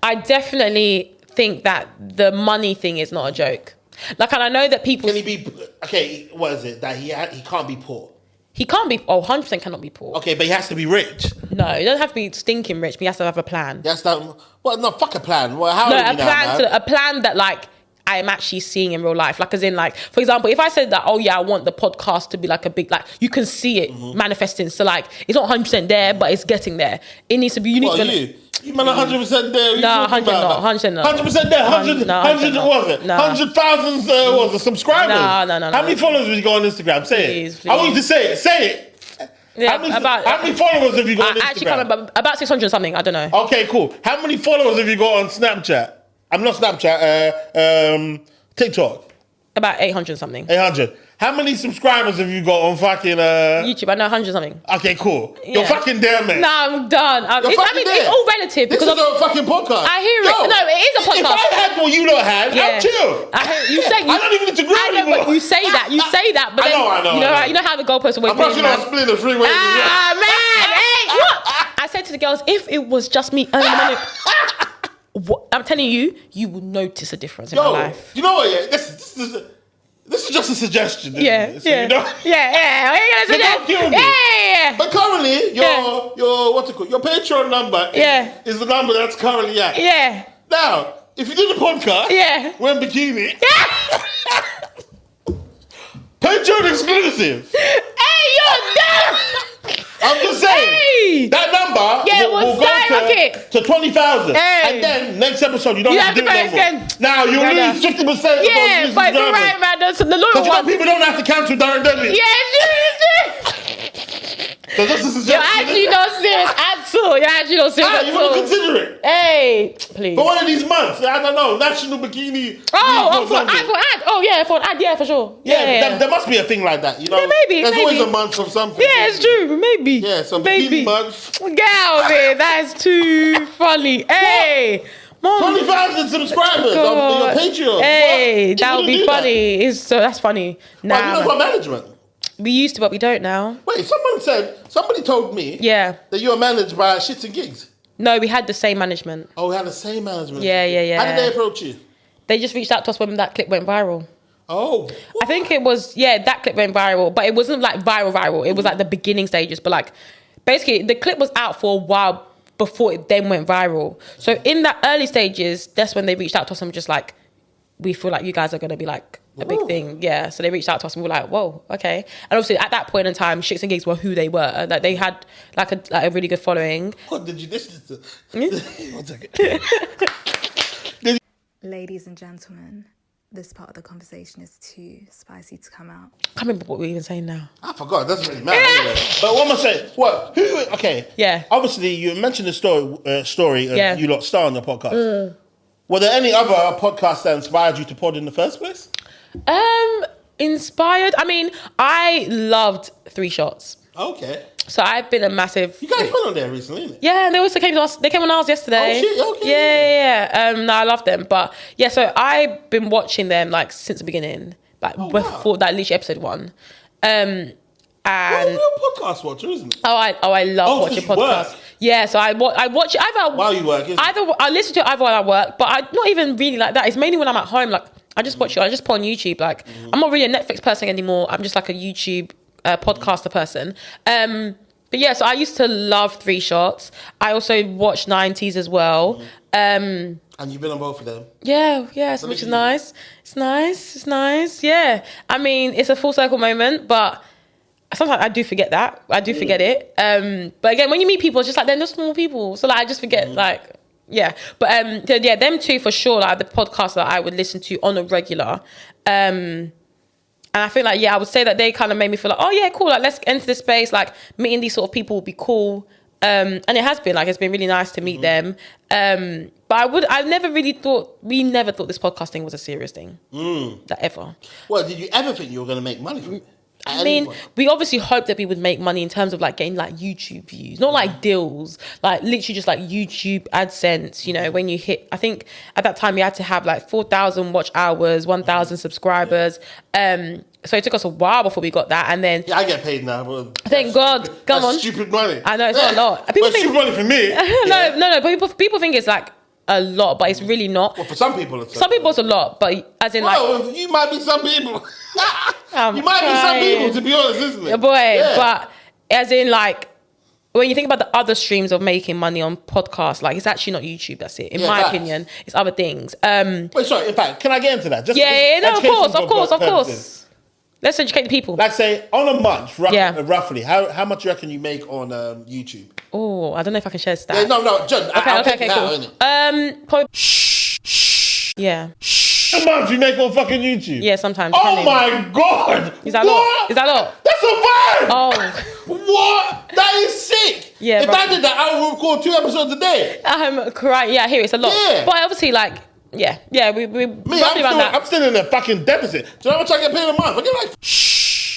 I definitely think that the money thing is not a joke. Like, and I know that people... Can he be... Okay, what is it? That he can't be poor? He can't be... 100% cannot be poor. Okay, but he has to be rich. No, he doesn't have to be stinking rich, but he has to have a plan. Fuck a plan. Well, how a plan that, like... I'm actually seeing in real life. Like, as in, like, for example, if I said that, oh yeah, I want the podcast to be like a big, like, you can see it manifesting. So like, it's not 100% there, but it's getting there. It needs to be, you need to. You mean 100% there? No, 100 not. 100 not. 100% there. 100 was it? 100,000 was the subscribers. No. How many followers have you got on Instagram? Say it. I want you to say it. Say it. Yeah, how many followers have you got on Instagram? Actually, can't remember. About 600 something. I don't know. Okay, cool. How many followers have you got on Snapchat? I'm not Snapchat. TikTok. About 800 something. 800. How many subscribers have you got on fucking YouTube? I know 100 something. Okay, cool. Yeah. You're fucking there, man. No, I'm done. It's all relative. This is a fucking podcast. I hear it. No, it is a podcast. If I had what you lot had, I'd chill. I don't even need to agree anymore. But you say that. But I know. You know how the goalposts always. I'm not gonna split the 3 ways. Man, hey, what? I said to the girls, if it was just me earning money. I'm telling you, you will notice a difference in my life. You know what? Yeah, this is just a suggestion. Yeah. What are you gonna suggest? Yeah. But currently, your what's it called? Your Patreon number is the number that's currently at. Yeah. Now, if you did a podcast, we're in bikini. Patreon exclusive. Hey, you're dumb. I'm just saying that number will go to 20,000, and then next episode you don't have to do it no more. Now you lose 50%. Yeah, but you're right, man. Because people don't have to cancel direct debit. Yeah, so this is you're actually not serious at all. You're actually not serious at all. You want to consider it? Hey, please. For one of these months, I don't know, National Bikini. For ad. Oh yeah, for an ad. Yeah, for sure. Yeah. There must be a thing like that. You know, maybe. There's always a month of something. Yeah, it's true. Maybe. Yeah, some bikini months. Get out of here. That's too funny. Hey. 20,000 subscribers on your Patreon. Hey, that would be funny. That's funny. Nah, you know about management. We used to, but we don't now. Wait, somebody told me that you were managed by Shits and Gigs. No, we had the same management. Oh, we had the same management. Yeah. How did they approach you? They just reached out to us when that clip went viral. Oh. What? I think it was, that clip went viral, but it wasn't like viral. It was like the beginning stages, but like basically the clip was out for a while before it then went viral. So in that early stages, that's when they reached out to us and were just like, we feel like you guys are going to be like a big thing. Yeah. So they reached out to us and we were like, whoa, okay. And obviously at that point in time, Shits and Gigs were who they were. Like they had like a really good following. What did you, one second. Ladies and gentlemen, this part of the conversation is too spicy to come out. I can't remember what we're even saying now. I forgot. It doesn't really matter anyway. But what am I saying? What? Who? Okay. Yeah. Obviously, you mentioned the story of you lot star on the podcast. Were there any other podcasts that inspired you to pod in the first place? Inspired? I mean, I loved 3 Shots. Okay. So I've been a massive... You guys went on there recently, didn't you? Yeah, and they also came to us. They came on ours yesterday. Oh, shit. Okay. Yeah. No, I love them. But yeah, so I've been watching them like since the beginning. Like before that literally episode 1. And you're a podcast watcher, isn't it? I love watching podcasts. Work. Yeah, so I watch it either while you work. I listen to it either while I work, but I'm not even really like that. It's mainly when I'm at home. Like I just watch it. I just put on YouTube. Like I'm not really a Netflix person anymore. I'm just like a YouTube podcaster person. But yeah, so I used to love 3 Shots. I also watched 90s as well. And you've been on both of them? Yeah, which is nice. It's nice. Yeah, I mean, it's a full circle moment, but sometimes I do forget that. I do forget it. But again, when you meet people, it's just like they're just normal people. So like I just forget like, yeah. But yeah, them 2 for sure, like the podcasts that I would listen to on a regular. And I feel like, I would say that they kind of made me feel like, oh yeah, cool. Like let's enter this space. Like meeting these sort of people would be cool. And it has been like, it's been really nice to meet them. But we never thought this podcasting was a serious thing. That ever. Well, did you ever think you were going to make money from it? I mean, we obviously hoped that we would make money in terms of like getting like YouTube views, not like deals, like literally just like YouTube AdSense, you know, when you hit, I think at that time you had to have like 4,000 watch hours, 1,000 subscribers. So it took us a while before we got that. And then... Yeah, I get paid now. But thank God. Come on. Stupid money. I know, it's not a lot. People think, stupid money for me. No. But people think it's like a lot, but it's really not. Well, for some people it's a lot, but as in like... you might be some people. You might be some people, to be honest, isn't it? Boy, but as in like... when you think about the other streams of making money on podcasts, like, it's actually not YouTube. That's it. In my opinion, it's other things. Wait, sorry. In fact, can I get into that? Just of course. Let's educate the people. Like, say, on a month, roughly, how much do you reckon you make on YouTube? Oh, I don't know if I can share stats. Yeah, no, John. Okay, cool. Probably. Yeah. A month you make on fucking YouTube? Yeah, sometimes. Oh my God! Is that a lot? That's a vibe! Oh. What? That is sick! Yeah. If I did that, I would record 2 episodes a day. Correct. Yeah, I hear it's a lot. Yeah. But obviously, like, we I'm still in a fucking deficit. Do you know how much I get paid a month? I get like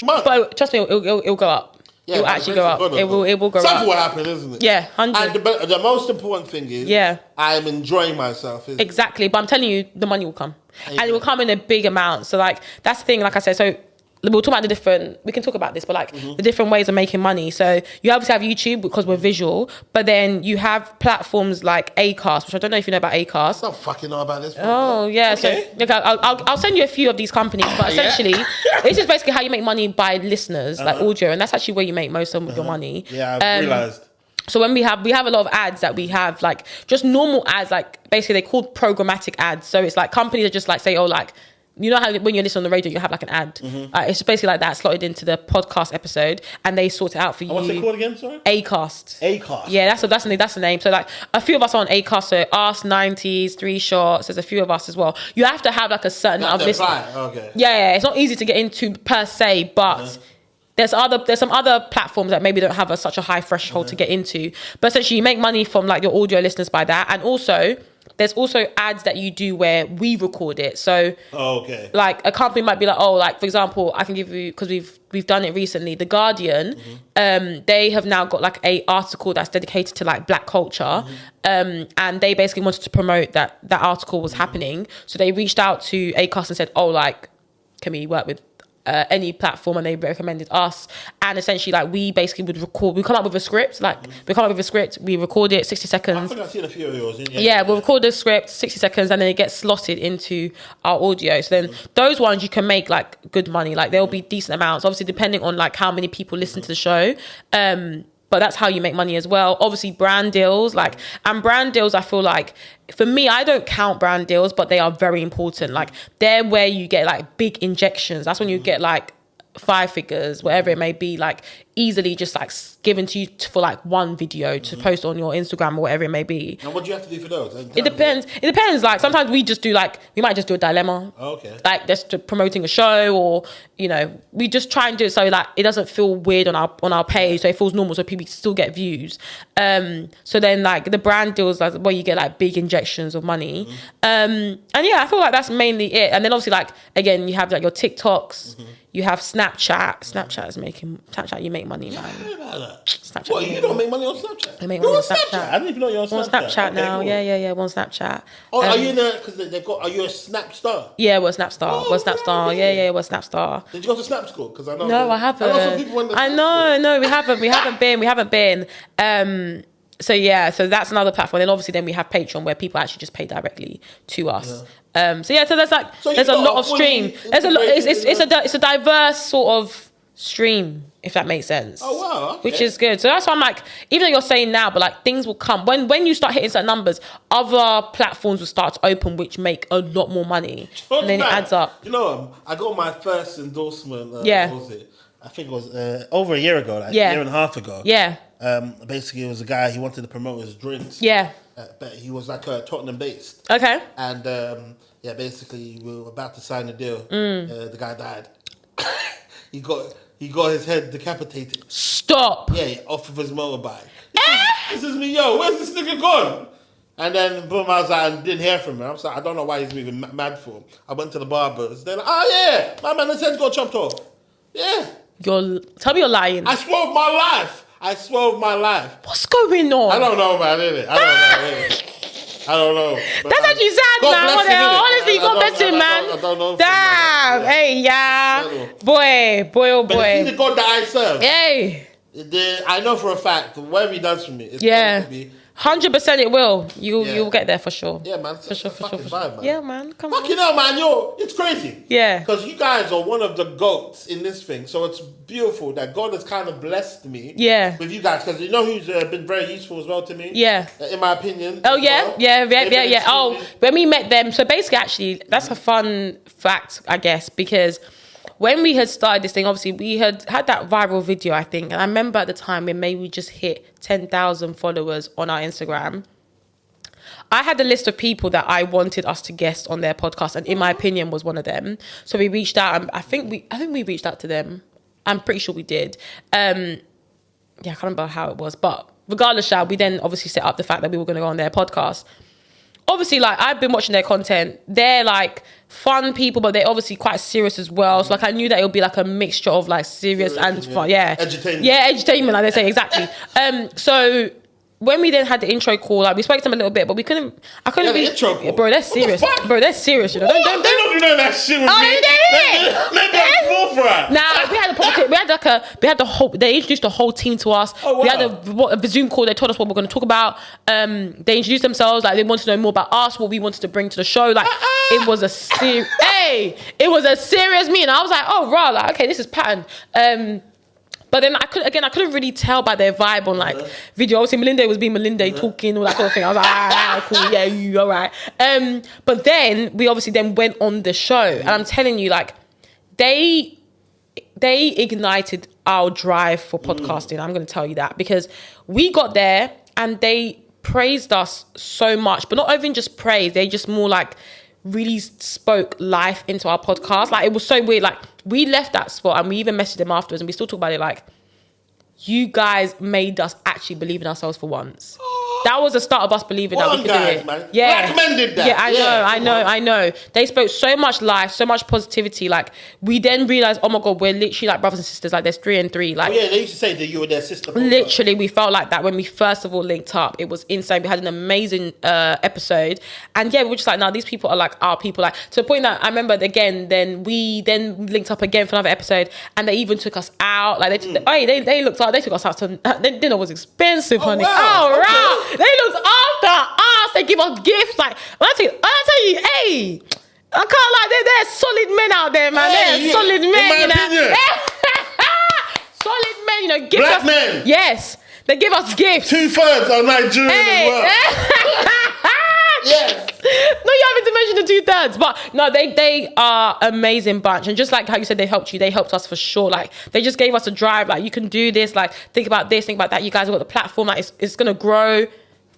month. But trust me, it'll go up. Yeah, it will actually go up. It will go up. Something will happen, isn't it? Yeah, 100. And the most important thing is, I'm enjoying myself. Exactly, but I'm telling you, the money will come, and it will come in a big amount. So, like, that's the thing. Like I said, so we'll talk about we can talk about this, but like the different ways of making money. So you obviously have YouTube because we're visual, but then you have platforms like Acast, which I don't know if you know about Acast. I don't fucking know about this. Oh yeah, okay. So I'll send you a few of these companies, but essentially this is basically how you make money by listeners, like audio, and that's actually where you make most of your money. Yeah, I've realized. So when we have a lot of ads that we have, like just normal ads, like basically they're called programmatic ads. So it's like companies that just like say, oh, like, you know how when you listen on the radio, you have like an ad. It's basically like that, slotted into the podcast episode, and they sort it out for you. What's it called again? Sorry, Acast. Yeah, that's the name. So like a few of us are on Acast. So Ask 90s, 3 Shots. There's a few of us as well. You have to have like a certain amount of listeners. Okay. Yeah, it's not easy to get into per se, but. There's some other platforms that maybe don't have such a high threshold to get into, but essentially you make money from like your audio listeners by that, and also there's also ads that you do where we record it. So like a company might be like, oh, like for example, I can give you, because we've done it recently, The Guardian, they have now got like a article that's dedicated to like black culture, and they basically wanted to promote that article was happening, so they reached out to Acast and said, oh, like, can we work with any platform, and they recommended us, and essentially like we basically would record, we come up with a script, we record it 60 seconds. I think I've seen a few of yours. We'll record the script 60 seconds, and then it gets slotted into our audio. So then those ones you can make like good money, like there'll be decent amounts, obviously depending on like how many people listen to the show. But that's how you make money as well. Obviously, brand deals, and brand deals, I feel like, for me, I don't count brand deals, but they are very important. Like, they're where you get like big injections. That's when you get like 5 figures, whatever it may be, like easily just like given to you for like one video to post on your Instagram or whatever it may be. And what do you have to do for those? It depends. Like sometimes we might just do a dilemma. Okay. Like just promoting a show, or we just try and do it so like it doesn't feel weird on our page, so it feels normal, so people still get views. So then like the brand deals, like where you get like big injections of money. And yeah, I feel like that's mainly it. And then obviously like again you have like your TikToks. You have Snapchat. Snapchat, you make money, man. Snapchat. What, you don't make money on Snapchat? I make money on Snapchat. I didn't even know you're on Snapchat. On Snapchat now. Cool. Yeah, we're on Snapchat. Oh, are you in there? Because they've got, are you a Snap star? Yeah, we're a Snap star. We're a Snap star. Yeah, we're a Snap star. Did you go to Snap school? Because I know. No, I haven't. I know some people went to Snap school. We haven't been. So yeah, so that's another platform. Then obviously we have Patreon, where people actually just pay directly to us. So there's like there's a lot of stream. There's a lot. It's a diverse sort of stream, if that makes sense. Oh wow, okay. Which is good. So that's why I'm like, even though you're saying now, but like things will come when you start hitting certain numbers. Other platforms will start to open, which make a lot more money, and then it adds up. I got my first endorsement. What was it? I think it was over a year ago, like a year and a half ago. Yeah. Basically, it was a guy, he wanted to promote his drinks. Yeah. But he was like Tottenham based. Okay. And basically, we were about to sign a deal. The guy died. He got his head decapitated. Stop. Yeah, off of his motorbike. This is me, where's this nigga gone? And then boom, I was like, I didn't hear from him. I was like, I don't know why he's moving mad for. I went to the barbers. They're like, oh yeah, my man, his head's got chopped off. Yeah. Tell me you're lying. I swerved my life. What's going on? I don't know, man. I don't know. That's actually sad, man. Honestly, God bless him, man. I don't know. Damn. Hey, yeah. Boy, oh boy. But the God that I serve. Hey. I know for a fact, whatever he does for me, it's going to be 100% it will. You'll get there for sure. Yeah, man. For sure. Vibe, man. Yeah, man. Come on. Fucking hell, man. It's crazy. Yeah. Because you guys are one of the goats in this thing. So it's beautiful that God has kind of blessed me. Yeah. With you guys. Because you know who's been very useful as well to me? Yeah. In my opinion. Oh, yeah. Yeah. Oh, when we met them. So basically, actually, that's a fun fact, I guess, because when we had started this thing, obviously, we had that viral video, I think. And I remember at the time when maybe we just hit 10,000 followers on our Instagram. I had a list of people that I wanted us to guest on their podcast, and in my opinion was one of them. So we reached out, and I think we reached out to them. I'm pretty sure we did. I can't remember how it was, but regardless, we then obviously set up the fact that we were going to go on their podcast. Obviously, like, I've been watching their content. They're like fun people, but they're obviously quite serious as well. So like, I knew that it would be like a mixture of like serious and fun. Yeah, edutainment. Yeah, edutainment, like they say, exactly. So when we then had the intro call, like, we spoke to them a little bit, but I couldn't be intro call. Bro, they're serious. Bro, they're serious, you know. Don't do that shit with me. They introduced the whole team to us. Oh, wow. We had a Zoom call. They told us what we're going to talk about. They introduced themselves. Like, they wanted to know more about us, what we wanted to bring to the show. Like, it was a serious meeting. I was like, oh, right, like, okay, this is pattern. But then I couldn't really tell by their vibe on like video. Obviously, Melinda was being Melinda, talking, all that sort of thing. I was like, cool, yeah, you all right. But then we obviously then went on the show, and I'm telling you, like, they ignited our drive for podcasting. I'm going to tell you that, because we got there and they praised us so much, but not even just praise. They just more like really spoke life into our podcast. Like, it was so weird. Like, we left that spot and we even messaged them afterwards, and we still talk about it. Like, you guys made us actually believe in ourselves for once. That was the start of us believing that we could do it. Man. Yeah, recommended that. Yeah, I know. They spoke so much life, so much positivity. Like, we then realized, oh my God, we're literally like brothers and sisters. Like, there's 3 and 3. Like, they used to say that you were their sister. Literally, we felt like that when we first of all linked up. It was insane. We had an amazing episode, and yeah, we were just like, now these people are like our people. Like, to the point that I remember again. Then we linked up again for another episode, and they even took us out. Like, they looked out. They took us out to dinner. Was expensive, honey. Wow. Oh, right. Okay. They looked after us. They give us gifts. Like, when I tell you, hey, I can't lie. They're solid men out there, man. They're solid men, you know. Solid men, you know. Black men. Yes, they give us gifts. 2/3 are Nigerian as well. Yes. No, you having to mention the 2/3, but no, they are amazing bunch. And just like how you said they helped you, they helped us for sure. Like, they just gave us a drive. Like, you can do this. Like, think about this, think about that. You guys have got the platform. Like, it's gonna grow.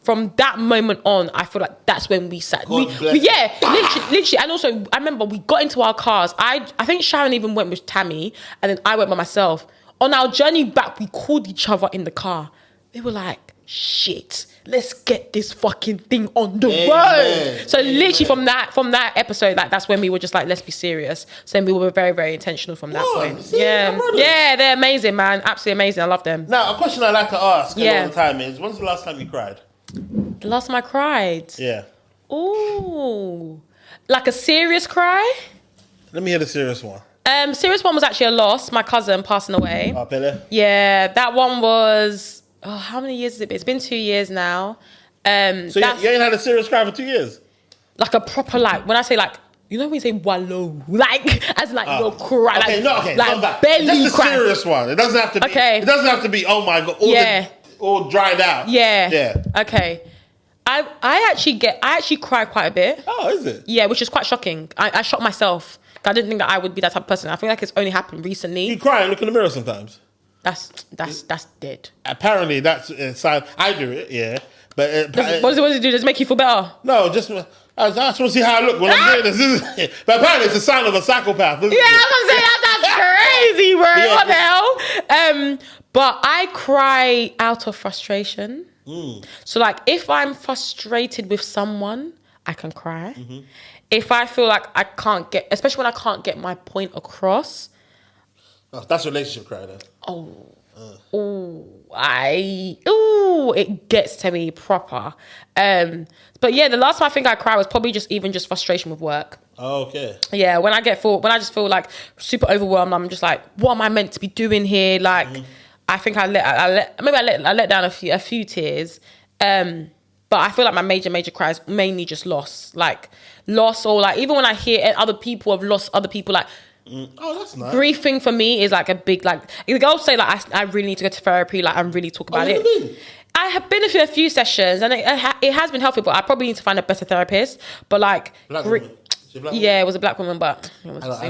From that moment on, I feel like that's when we sat. Literally. And also, I remember we got into our cars. I think Sharon even went with Tammy, and then I went by myself. On our journey back, we called each other in the car. They were like, shit, let's get this fucking thing on the road. So literally from that episode, like, that's when we were just like, let's be serious. So then we were very, very intentional from that point. Yeah, they're amazing, man. Absolutely amazing. I love them. Now, a question I like to ask all the time is, when's the last time you cried? The last time I cried? Yeah. Ooh. Like a serious cry? Let me hear the serious one. Serious one was actually a loss. My cousin passing away. Oh, Pele? Yeah, that one was... Oh, how many years has it been? It's been 2 years now. So you ain't had a serious cry for 2 years? Like a proper, like, when I say like, you know when you say wallow, like, as in like, you'll cry. Okay, like, come back. Belly Just a cry. serious one. It doesn't have to be. Okay. It doesn't have to be, oh my God, all dried out. Yeah. Okay. I actually cry quite a bit. Oh, is it? Yeah, which is quite shocking. I shocked myself. I didn't think that I would be that type of person. I think like it's only happened recently. You cry and look in the mirror sometimes. That's dead. Apparently, that's a sign. I do it, yeah. But what does it do? Does it make you feel better? No, just I just want to see how I look when I'm doing this. But apparently, it's a sign of a psychopath. Yeah, I was gonna say that's crazy, bro. Yeah. What the hell? But I cry out of frustration. So like, if I'm frustrated with someone, I can cry. Mm-hmm. If I feel like I can't get, especially when I can't get my point across. Oh, that's relationship cry then. It gets to me proper. But yeah, the last time I think I cried was probably just frustration with work. Oh, okay. Yeah, when I just feel like super overwhelmed, I'm just like, what am I meant to be doing here? Like, I think I let down a few tears. But I feel like my major cries mainly just loss, or like even when I hear other people have lost other people, like. Oh, that's nice. Griefing for me is like a big, like, the girls say like I really need to go to therapy, like and really talk about it. Been? I have been to a few sessions and it has been helpful, but I probably need to find a better therapist. But like, yeah, it was a black woman, but it wasn't.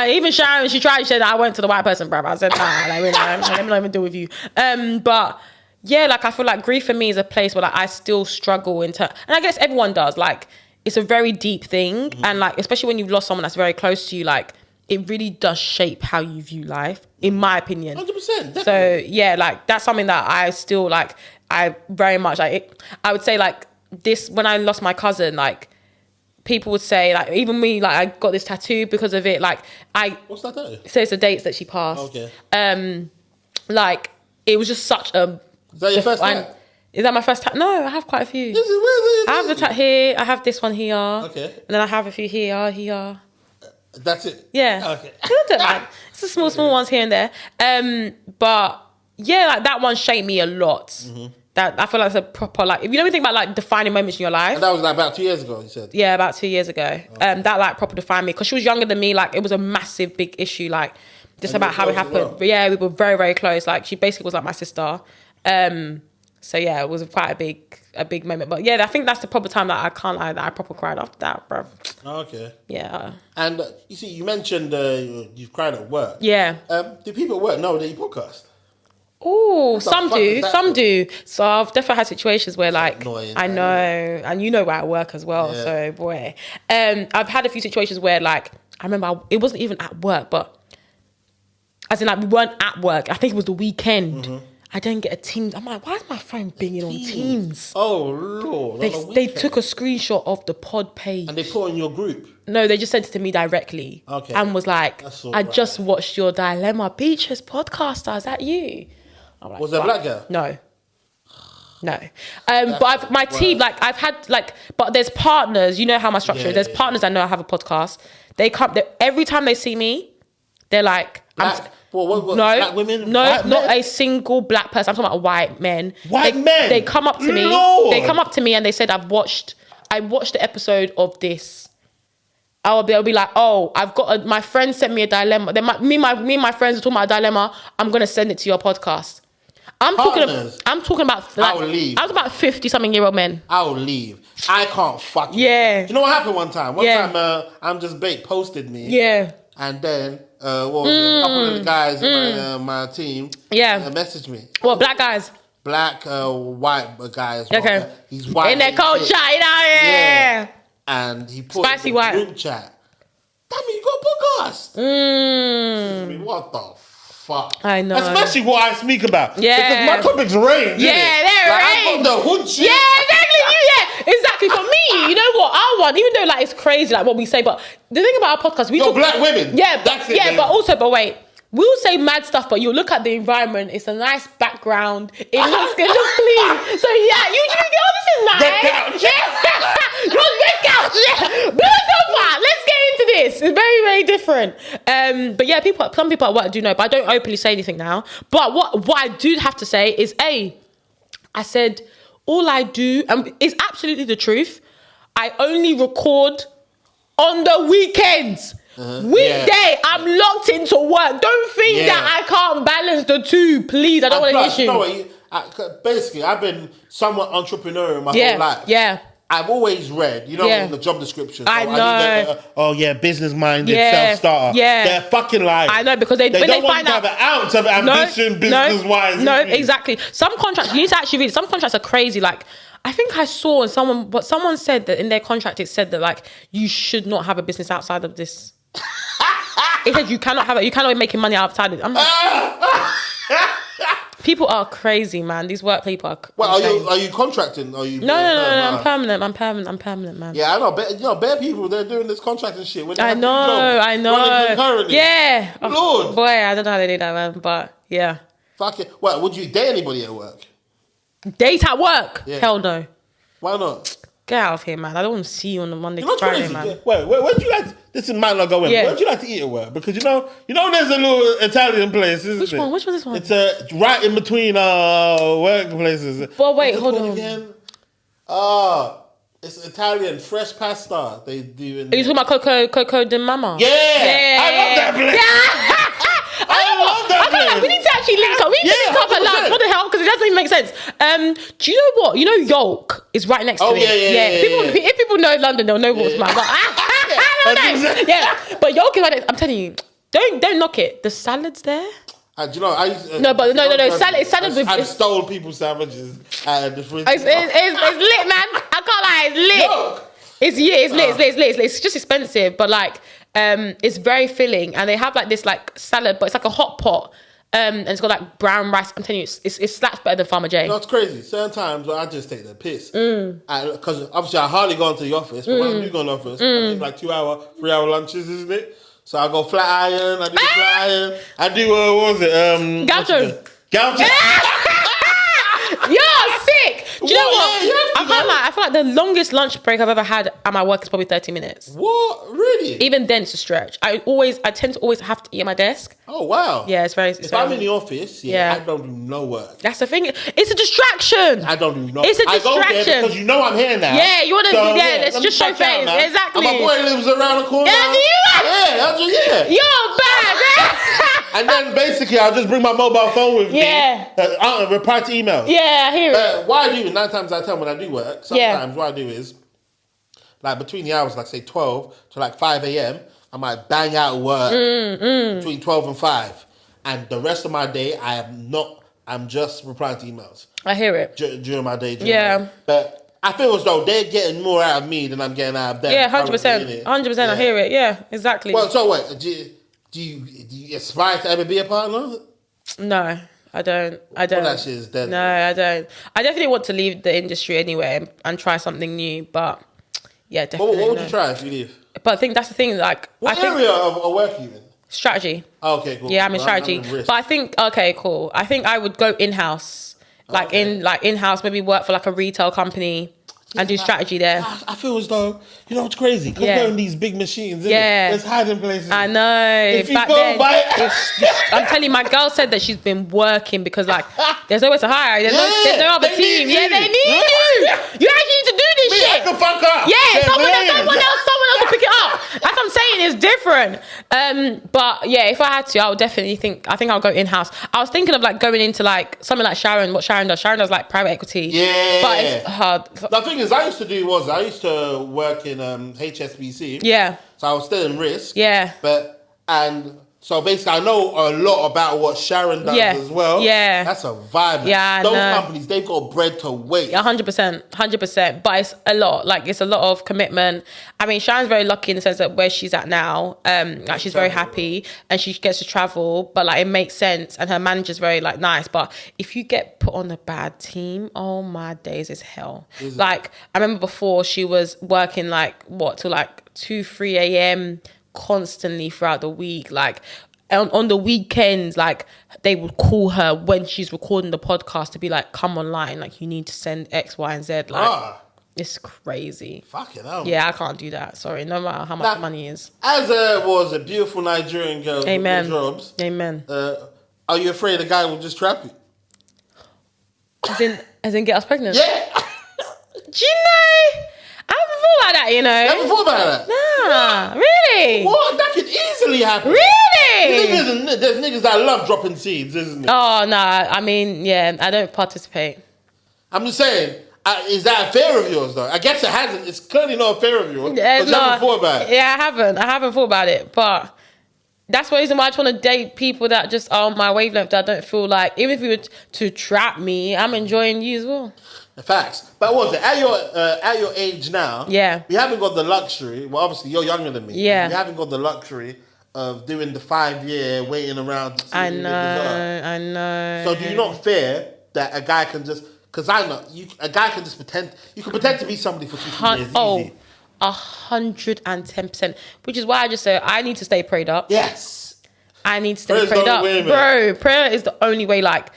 Even Sharon, she said I went to the white person, bruv. I said, nah, let me not even deal with you. But yeah, like I feel like grief for me is a place where like I still struggle and I guess everyone does, like. It's a very deep thing, and like especially when you've lost someone that's very close to you, like it really does shape how you view life, in my opinion. 100%. So yeah, like that's something that I still like. I very much like. I would say like this when I lost my cousin, like people would say like even me, like I got this tattoo because of it. Like what's that tattoo? So it's the dates that she passed. Okay. Like it was just such a. Is that your first tattoo? Is that my first tattoo? No, I have quite a few. I have the tattoo here. I have this one here. Okay. And then I have a few here. That's it? Yeah. Okay. I don't mind. It's the small ones here and there. But yeah, like that one shaped me a lot. Mm-hmm. That I feel like it's a proper, like, if you ever think about like defining moments in your life. And that was like about 2 years ago, you said? Yeah, about 2 years ago. Oh. That like proper defined me. Because she was younger than me. Like it was a massive, big issue. Like just about how it happened. Well. But yeah, we were very, very close. Like she basically was like my sister. So yeah, it was quite a big moment. But yeah, I think that's the proper time that I can't lie that I proper cried after that, bro. Okay. Yeah. And you see, you mentioned you've cried at work. Yeah. Do people at work know that you podcast? Oh, some do. So I've definitely had situations where like annoying, I know, and you know where I work as well. Yeah. So boy, I've had a few situations where like I remember it wasn't even at work, but as in like we weren't at work. I think it was the weekend. Mm-hmm. I didn't get a Teams. I'm like, why is my phone binging on Teams? Oh, Lord. They took a screenshot of the pod page. And they put it in your group? No, they just sent it to me directly. Okay. And was like, I just watched your Dilemma Beatrice podcaster. Is that you? I'm like, was there a black girl? No. But my team, like, I've had, like, but there's partners. You know how my structure is. There's partners that know I have a podcast. They come, every time they see me, they're like, black women? No, white not men? a single black person. I'm talking about white men. Men? They come up to me. Lord. They come up to me and they said, I watched the episode of this. They'll be like, oh, I've got my friend sent me a dilemma. Me and my friends are talking about a dilemma. I'm gonna send it to your podcast. I'm talking about like, I'll leave. I was about 50-something-year-old men. I'll leave. I can't fuck you. Yeah. Do you know what happened one time? One time, I'm Just Bait posted me. Yeah. And then, a couple of the guys in my team messaged me. What, black guys? Black, white guys. Okay. He's white. In their culture, you know, yeah. And he put Spicy in the white group chat, damn it, you got a podcast. What the fuck? I know. Especially what I speak about. Yeah. Because my topics range. Yeah, they're like, range. I got the hood shit. Yeah, exactly. For me, you know what? I want, even though like it's crazy, like what we say, but the thing about our podcast, we talk black women. Yeah, that's it. Yeah, but wait. We'll say mad stuff, but you look at the environment, it's a nice background. It looks clean. So yeah, you think, oh, this is nice. Red couch. Yeah. Red couch. Yeah. Blue sofa. Let's get into this. It's very, very different. But yeah, some people at work do know, but I don't openly say anything now. But what I do have to say is, I said, all I do, is absolutely the truth. I only record on the weekends. Weekday, I'm locked into work. Don't think that I can't balance the two, please. I don't want an issue. You know what, basically, I've been somewhat entrepreneurial my whole life. Yeah. I've always read, in the job description. So I know. Business-minded, self-starter. Yeah. They're fucking lying. I know, because they don't find want to have an ounce of ambition business-wise. No, exactly. Some contracts, you need to actually read it. Some contracts are crazy. Like, I think I saw someone said that in their contract, it said that, like, you should not have a business outside of this. It said you cannot be making money outside of it. I'm like, people are crazy, man. These work people are crazy. Well, are you contracting? Are you? No. I'm permanent, man. Yeah, I know. Bare people, they're doing this contracting shit. I know. Running concurrently. Yeah. Lord. Boy, I don't know how they do that, man. But yeah. Fuck it. Well, would you date anybody at work? Date at work? Yeah. Hell no. Why not? Get out of here, man. I don't want to see you on the Monday to Friday, crazy? man. Yeah. Wait, where'd you like? This might not go in. Yeah. Where'd you like to eat at work? Because you know, there's a little Italian place, isn't Which it? one? Which one is this one? It's right in between workplaces. Well, wait, What's it hold called on. again? It's Italian fresh pasta. They do. Are you talking about Coco de Mama? Yeah, I love that place. Yeah. I feel like we need to actually link up. We need to link up at lunch. What the hell? Because it doesn't even make sense. Do you know what? You know Yolk is right next to it. Yeah. If people know London, they'll know what's mine. But I don't know. Yeah, but Yolk is right next. I'm telling you, don't knock it. The salad's there. Do you know? I used no. Salad with. I stole people's sandwiches out of the fridge. It's lit, man. I can't lie. It's lit. Yolk. It's lit. It's just expensive, but like. It's very filling, and they have like this like salad, but it's like a hot pot, and it's got like brown rice. I'm telling you, it's slaps better than Farmer J. No, it's crazy. Certain times I just take the piss, because obviously I hardly go into the office, but when I do go in the office, I take like 3-hour lunches, isn't it? So I go flat iron. I do flat iron. I do what was it? Gaucho. You're sick. Do you know what? I feel like the longest lunch break I've ever had at my work is probably 30 minutes. What? Really? Even then, it's a stretch. I tend to always have to eat at my desk. Oh, wow. Yeah, it's very... If I'm in the office, I don't do no work. That's the thing. It's a distraction. I don't do no... It's a distraction. I go there because you know I'm here now. Yeah, you want to... let's just show face. Exactly. And my boy lives around the corner. Yeah. You're bad. And then basically, I'll just bring my mobile phone with me. I'll reply to emails. Yeah, I hear it. What I do, 9 times out of 10 when I do work, sometimes what I do is, like between the hours, like say 12 to like 5 a.m., I might bang out work between 12 and 5. And the rest of my day, I'm just replying to emails. I hear it. During my day. But I feel as though they're getting more out of me than I'm getting out of them. Yeah, 100%. 100%, I hear it. Yeah, exactly. Well, so what? Do you aspire to ever be a partner? No, I don't. Well, that shit is dead. No, I don't. I definitely want to leave the industry anyway and try something new. But yeah, definitely. What would you try if you leave? But I think that's the thing. Like, what area of work are you in? Strategy. Oh, okay, cool. Yeah, I'm in strategy. But I think cool. I think I would go in-house, in-house, maybe work for like a retail company. And do strategy there. I feel as though, you know, it's crazy. Because they're in these big machines, isn't it? There's hiding places. I know. If you go by I'm telling you, my girl said that she's been working because, like, there's nowhere to hire. There's no other team. They need you. You actually need to do this shit. Shut the fuck up. Yeah, someone else will pick it up. That's what I'm saying. It's different. But, yeah, if I had to, I would definitely I think I'll go in-house. I was thinking of, like, going into, like, something like Sharon, what Sharon does. Sharon does, like, private equity. Yeah. But it's hard. The thing is, I used to work in HSBC. Yeah. So I was still in risk. Yeah. So basically, I know a lot about what Sharon does as well. Yeah. That's a vibe. Yeah, those companies, they've got bread to wait. 100%. 100%. But it's a lot. Like, it's a lot of commitment. I mean, Sharon's very lucky in the sense that where she's at now, like, she's very happy and she gets to travel, but, like, it makes sense. And her manager's very, like, nice. But if you get put on a bad team, oh, my days, it's hell. Like, I remember before she was working, like, till, like, 2-3 a.m., constantly throughout the week, like on the weekends, like they would call her when she's recording the podcast to be like, come online, like you need to send X, Y, and Z. Like it's crazy. Fucking hell. Yeah, I can't do that. Sorry, no matter how much the money is. As was a beautiful Nigerian girl. Amen. With jobs, amen. Are you afraid a guy will just trap you? As in get us pregnant? Yeah. Do you know? I haven't thought about that, you know. You haven't thought about that? Nah, really? What? That could easily happen. Really? There's niggas that love dropping seeds, isn't it? Oh, no. I mean, yeah, I don't participate. I'm just saying, is that a fear of yours, though? I guess it hasn't. It's clearly not a fear of yours. You haven't thought about it. Yeah, I haven't thought about it. But that's the reason why I just want to date people that just are on my wavelength, that I don't feel like, even if you were to trap me, I'm enjoying you as well. Facts. But what was it? At your age now, we haven't got the luxury. Well, obviously you're younger than me. Yeah. We haven't got the luxury of doing the 5-year waiting around to see I know. So do you not fear that a guy can just, because I know a guy can just pretend, you can pretend to be somebody for 2 years easy. 110%. Which is why I just say I need to stay prayed up. Yes. I need to stay prayed up. Bro, prayer is the only way, like.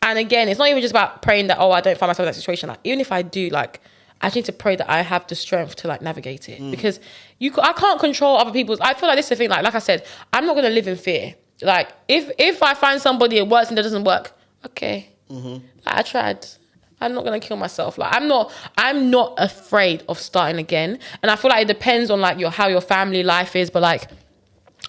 And again, it's not even just about praying that, I don't find myself in that situation. Like, even if I do, like, I just need to pray that I have the strength to like navigate it because I can't control other people's. I feel like this is the thing. Like I said, I'm not gonna live in fear. Like if I find somebody it works and it doesn't work, okay, like, I tried. I'm not gonna kill myself. Like I'm not afraid of starting again. And I feel like it depends on like how your family life is. But like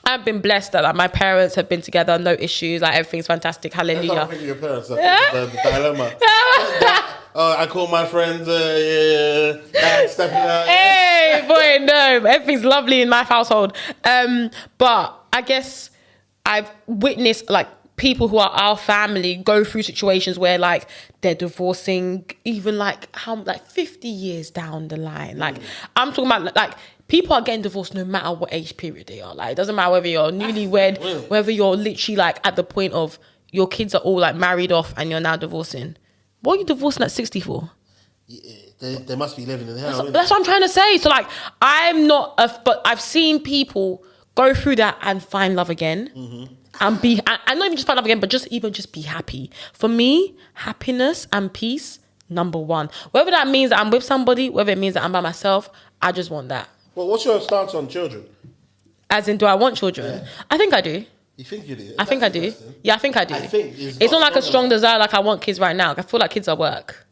I've been blessed that like my parents have been together, no issues. Like everything's fantastic. Hallelujah. I don't think your parents are the dilemma. I call my friends. Stepping out. Hey boy, no, everything's lovely in my household. But I guess I've witnessed like people who are our family go through situations where like they're divorcing even like 50 years down the line. Like I'm talking about like people are getting divorced no matter what age period they are. Like it doesn't matter whether you're newlywed, whether you're literally like at the point of your kids are all like married off and you're now divorcing. What are you divorcing at 60 for? Yeah, they must be living in hell. That's what I'm trying to say. So like but I've seen people go through that and find love again. And not even just find love again, but just be happy. For me, happiness and peace, number one. Whether that means that I'm with somebody, whether it means that I'm by myself, I just want that. Well, what's your stance on children? As in, do I want children? Yeah. I think I do. You think you do? I think I do. Yeah, I think I do. I think it's not like a strong desire like I want kids right now. I feel like kids are work.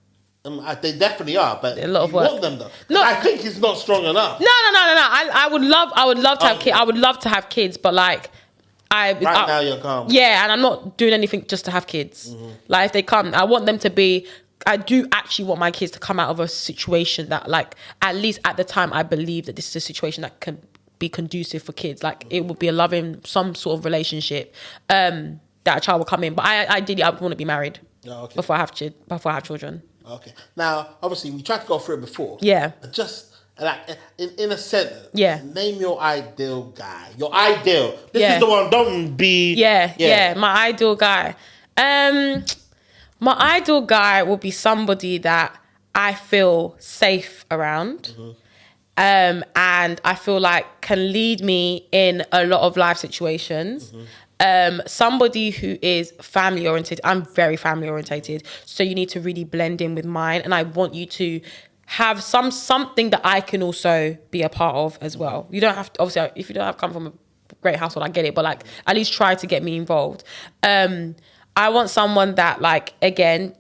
They definitely are, but a lot of work. Want them though. No, I think it's not strong enough. No. I would love to have kids. I would love to have kids, but like now you're calm. Yeah, and I'm not doing anything just to have kids. Like if they come, I want them to be. I do actually want my kids to come out of a situation that, like, at least at the time, I believe that this is a situation that can be conducive for kids. Like it would be a loving, some sort of relationship that a child will come in. But ideally, I would want to be married before I have children. Okay. Now, obviously, we tried to go through it before. Yeah. Just like in a sentence. Yeah. Name your ideal guy. Your ideal. This is the one. Don't be. Yeah. My ideal guy. My ideal guy will be somebody that I feel safe around. And I feel like can lead me in a lot of life situations. Somebody who is family oriented. I'm very family orientated, so you need to really blend in with mine, and I want you to have something that I can also be a part of as well. You don't have to, obviously, if you don't have come from a great household, I get it, but like at least try to get me involved. I want someone that, like, again,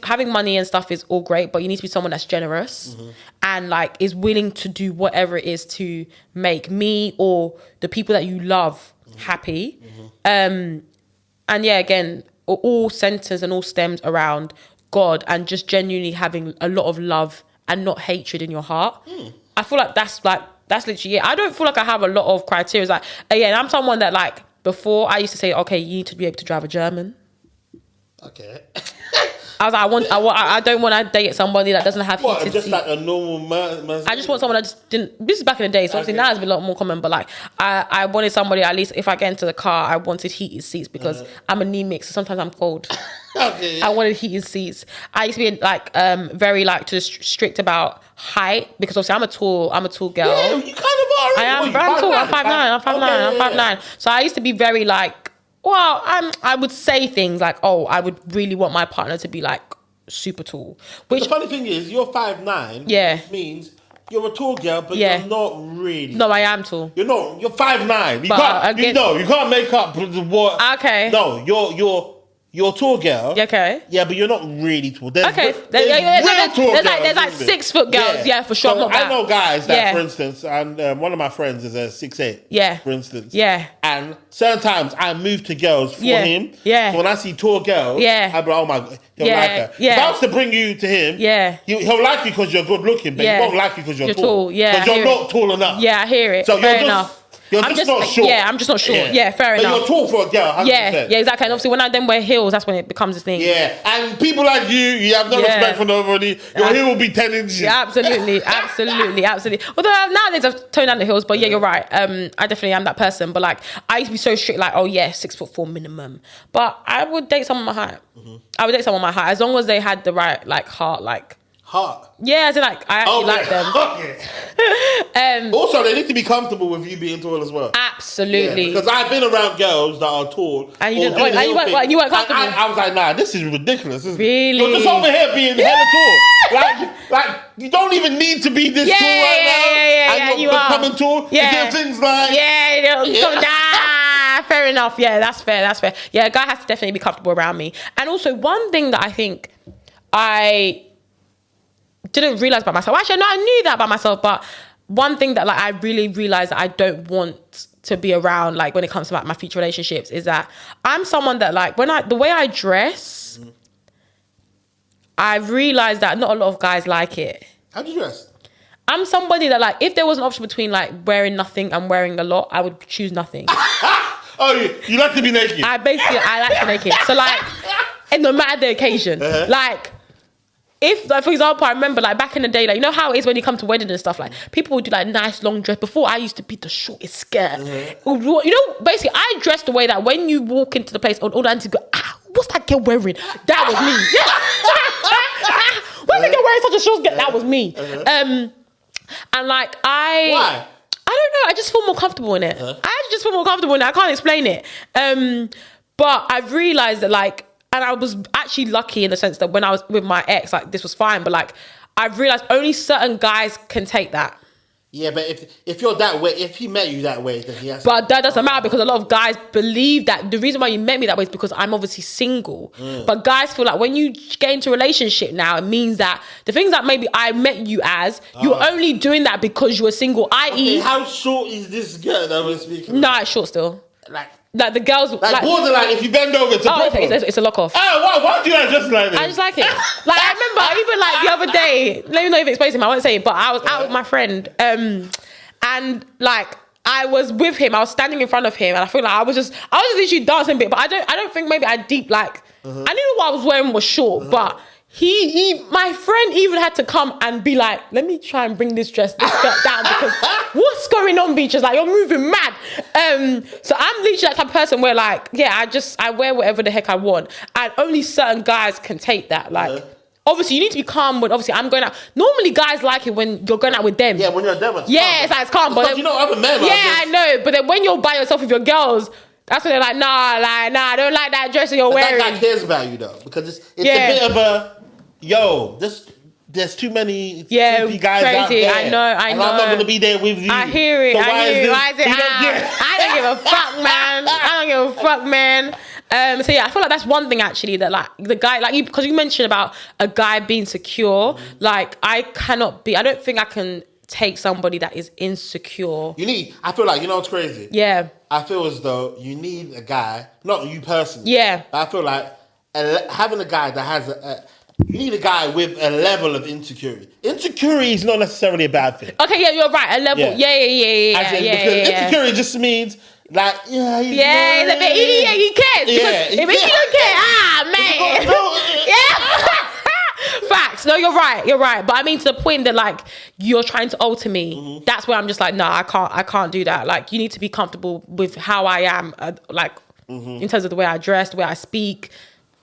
having money and stuff is all great, but you need to be someone that's generous and like is willing to do whatever it is to make me or the people that you love happy. And yeah, again, all centers and all stems around God and just genuinely having a lot of love and not hatred in your heart. I feel like that's literally it. I don't feel like I have a lot of criteria. Like, again, I'm someone that, like, before I used to say, okay, you need to be able to drive a German. Okay. I was like, I don't want to date somebody that doesn't have heated seats. Just like a normal I just want someone that just didn't. This is back in the day, so obviously now it's been a lot more common. But like, I wanted somebody, at least if I get into the car, I wanted heated seats because I'm anemic, so sometimes I'm cold. Okay. I wanted heated seats. I used to be like very like strict about height because obviously I'm a tall girl. Yeah, you kind of are. I am. I'm tall. I'm 5'9". I'm 5'9". So I used to be very like. Well, I would say things like, oh, I would really want my partner to be like super tall. Which the funny thing is, you're 5'9". Yeah. Which means you're a tall girl, but you're not really. No, I am tall. You're not. You're 5'9". You can't make up what. Okay. No, you're a tall girl. Okay. Yeah, but you're not really tall. There's like 6 foot girls. Yeah, for sure. So I know guys that, for instance, and one of my friends is a 6'8". Yeah. For instance. Yeah. And certain times I move to girls for him. Yeah. So when I see tall girls, I'll be like, oh my God, he'll like her. Yeah. If I was to bring you to him, he'll like you because you're good looking, but he won't like you because you're tall. Yeah. Because you're not tall enough. Yeah, I hear it. So Fair enough. You're just not short. Yeah, I'm just not short. Yeah, fair enough. But you're tall for a girl, 100%. Yeah, exactly. And obviously when I then wear heels, that's when it becomes a thing. Yeah, and people like you have no respect for nobody. Your heel will be 10 inches. Yeah, absolutely. Although nowadays I've toned down the heels, but yeah, you're right. I definitely am that person. But like, I used to be so strict, like, 6'4" minimum. But I would date someone my height. I would date someone my height as long as they had the right, like, heart, like. Heart. Yeah, I like I actually like them. Okay. Also, they need to be comfortable with you being tall as well. Absolutely. Yeah, because I've been around girls that are tall. And you weren't comfortable. I was like, nah, this is ridiculous. Really? You're just over here being hella tall. Like you don't even need to be this tall right now. And you're becoming tall. Yeah. Things like fair enough. Yeah, that's fair. Yeah, a guy has to definitely be comfortable around me. And also one thing that I think I didn't realize about myself. Actually, no, I knew that about myself, but one thing that like I really realized that I don't want to be around, like when it comes to like my future relationships, is that I'm someone that like the way I dress, I've realized that not a lot of guys like it. How do you dress? I'm somebody that like, if there was an option between like wearing nothing and wearing a lot, I would choose nothing. Oh, you like to be naked? I like to be naked. So like, and no matter the occasion, like, if, like, for example, I remember, like, back in the day, like, you know how it is when you come to weddings and stuff, like, people would do, like, nice long dress. Before, I used to be the shortest skirt. You know, basically, I dressed the way that when you walk into the place, all the aunties go, what's that girl wearing? That was me. What's that girl wearing such a short skirt? That was me. And, like, Why? I don't know. I just feel more comfortable in it. I just feel more comfortable in it. I can't explain it. But I've realised that, like, and I was actually lucky in the sense that when I was with my ex, like, this was fine. But, like, I've realised only certain guys can take that. Yeah, but if you're that way, if he met you that way, then he has. But that doesn't matter, because a lot of guys believe that the reason why you met me that way is because I'm obviously single. But guys feel like when you get into a relationship now, it means that the things that maybe I met you as, you're only doing that because you were single. I.e., how short is this girl that we're speaking? No, it's short still. Like the girls, like borderline. If you bend over, it's a problem. It's a lock off. Oh, why do you just like this? I just like it. Like, I remember even like the other day. Let me not even explain to him. I won't say it, but I was out with my friend, and like I was with him. I was standing in front of him, and I feel like I was just literally dancing a bit. But I don't think maybe I deep like. I knew what I was wearing was short, but. My friend even had to come and be like, let me try and bring this skirt down, because what's going on, Beatrice? Like, you're moving mad. So I'm literally that type of person where, like, yeah, I wear whatever the heck I want, and only certain guys can take that. Like, obviously, you need to be calm when obviously I'm going out. Normally, guys like it when you're going out with them. Yeah, when you're them. It's calm. But then, you know other men. Yeah, I know. But then when you're by yourself with your girls. That's when they're like, nah, I don't like that dress that you're wearing. That guy cares about you though, because it's a bit of a. Yo, there's too many creepy guys out there. I know. I'm not going to be there with you. I hear it. So I don't give a fuck, man. I don't give a fuck, man. So yeah, I feel like that's one thing actually that like the guy, like you, because you mentioned about a guy being secure. Like I don't think I can take somebody that is insecure. I feel like, you know what's crazy? Yeah. I feel as though you need a guy, not you personally. Yeah. But I feel like having a guy that has you need a guy with a level of insecurity. Insecurity is not necessarily a bad thing. Okay, yeah, you're right. A level. Yeah. Because insecurity just means like, he's a bit idiot. He cares. If he don't care, man. Facts. No, you're right. But I mean, to the point that like you're trying to alter me. That's where I'm just like, I can't do that. Like, you need to be comfortable with how I am. In terms of the way I dress, the way I speak.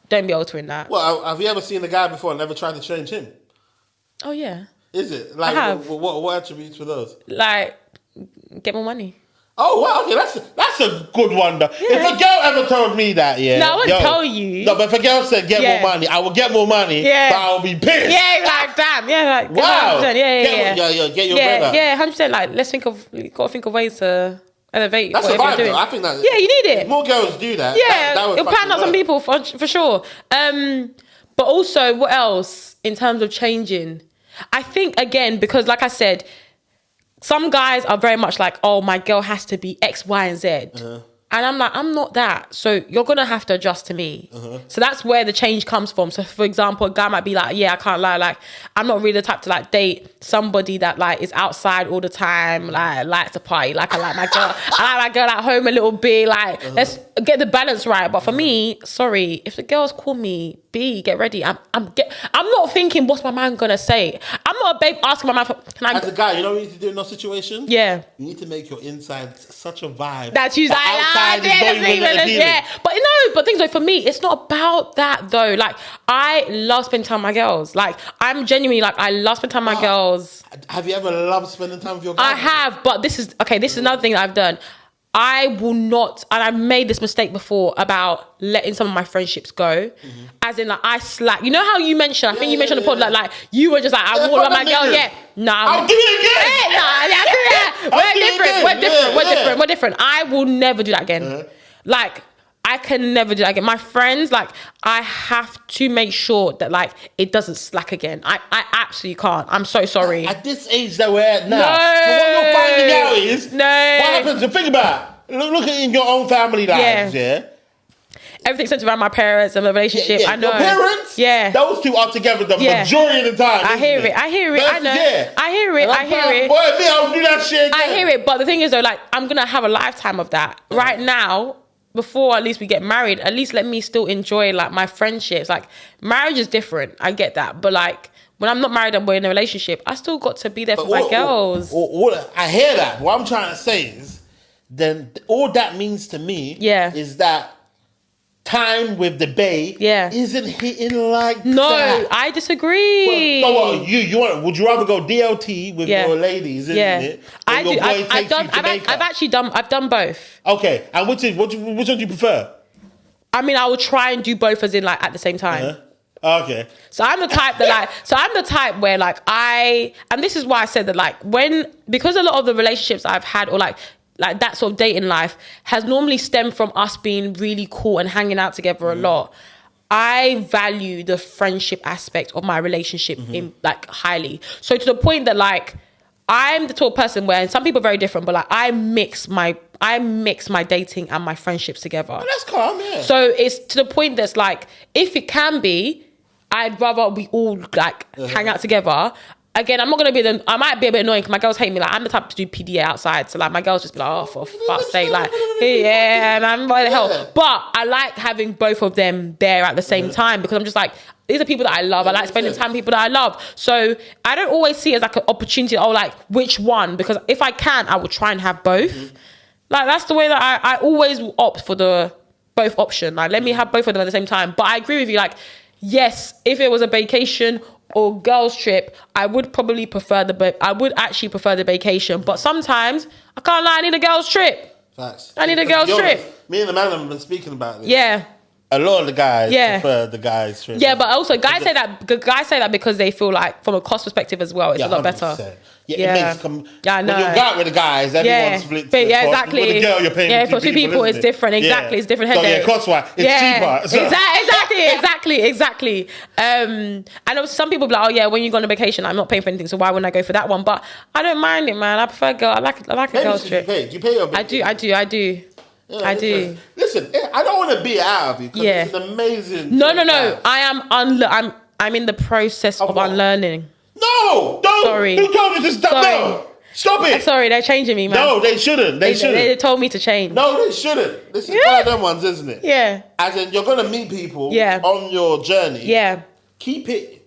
Don't be altering that. Well, have you ever seen a guy before and never tried to change him? Oh, yeah. Is it? Like, I have. What attributes were those? Like, get more money. Oh, wow, okay, that's a good one, though. Yeah. If a girl ever told me that, No, I wouldn't tell you. No, but if a girl said get more money, I will get more money, but I'll be pissed. Yeah, like, damn. Yeah, like, wow. 100%. Yeah. Get your bread up. Yeah, 100%. Like, you got to think of ways to... elevate. That's a vibe, though. I think that. Yeah, you need it. More girls do that. Yeah, it'll pan out some people for sure. But also, what else in terms of changing? I think again, because like I said, some guys are very much like, oh, my girl has to be X, Y, and Z. And I'm like, I'm not that. So you're going to have to adjust to me. So that's where the change comes from. So for example, a guy might be like, yeah, I can't lie. Like, I'm not really the type to like date somebody that like is outside all the time, like likes to party. Like I like my girl at home a little bit. Like, let's get the balance right. But for me, sorry, if the girls call me, B, get ready. I'm not thinking, what's my man going to say? I'm not a babe asking my man, as a guy, you know what you need to do in those situations? Yeah. You need to make your insides such a vibe. That you like, guys is not even appealing. Yeah, but things like for me, it's not about that though. Like I love spending time with my girls. Like I'm genuinely like I love spending time with my girls. Have you ever loved spending time with your girls? I have, but this is another thing that I've done. I will not, and I've made this mistake before about letting some of my friendships go. As in, like, I slack. You know how you mentioned, I think you mentioned on the pod, like, you were just like, I won't let my girl, I'll do it again. We're different. I will never do that again. Like, I can never do that again. My friends, like, I have to make sure that, like, it doesn't slack again. I absolutely can't. I'm so sorry. At this age that we're at now, what you're finding out is, what happens? Think about it. Look at in your own family lives, Everything's centered around my parents and the relationship. I know. Your parents, those two are together the majority of the time. I hear it. I know. I hear it. Boy, me, I'll do that shit again. I hear it. But the thing is, though, like, I'm going to have a lifetime of that. Right now, before at least we get married, at least let me still enjoy, like, my friendships. Like, marriage is different. I get that. But, like, when I'm not married and we're in a relationship, I still got to be there for my girls. I hear that. What I'm trying to say is, then all that means to me is that time with the bae isn't hitting like that. No, I disagree. So what, would you rather go DLT with your ladies, isn't it? I do. I've done both. Okay, and which one do you prefer? I mean, I will try and do both as in, like, at the same time. Okay. So I'm the type where, like, and this is why I said that, like, because a lot of the relationships I've had, or like that sort of dating life has normally stemmed from us being really cool and hanging out together a lot. I value the friendship aspect of my relationship in, like, highly. So to the point that, like, I'm the type of person where, and some people are very different, but, like, I mix my dating and my friendships together. Oh, that's calm, yeah. So it's to the point that's, like, if it can be, I'd rather we all, like, hang out together. Again, I'm not going to be I might be a bit annoying because my girls hate me. Like, I'm the type to do PDA outside. So, like, my girls just be like, oh, for fuck's sake. Like, yeah, man, what the hell? But I like having both of them there at the same time because I'm just like, these are people that I love. I like spending time with people that I love. So I don't always see it as, like, an opportunity, like, which one? Because if I can, I will try and have both. Like, that's the way that I always opt for the both option. Like, let me have both of them at the same time. But I agree with you. Like, yes, if it was a vacation or girls trip, I would probably prefer the vacation. But sometimes, I can't lie, I need a girls trip. Facts. I need a girls trip. Me and the man have been speaking about this. Yeah. A lot of the guys prefer the guys trip. Yeah, but also guys say that because they feel like, from a cost perspective as well, it's a lot 100%. better. Yeah, it makes I know. When you go out with the guys, everyone splits the cost. Exactly. With the girl, you're paying for two people, it's different. Exactly, it's different headache. So cost-wise, it's cheaper. So. Exactly. And obviously some people be like, oh yeah, when you go on a vacation, I'm not paying for anything, so why wouldn't I go for that one? But I don't mind it, man. I prefer girl. I like a girl's trip. Do you pay your vacation? I do. Yeah, I do. Listen, I don't want to be out of you because it's an amazing. No. I am I'm in the process of unlearning. No, don't. Sorry. Who told you to stop? No, stop it. Sorry, they're changing me, man. No, they shouldn't. They told me to change. No, they shouldn't. This is one of them ones, isn't it? Yeah. As in, you're gonna meet people on your journey. Yeah. Keep it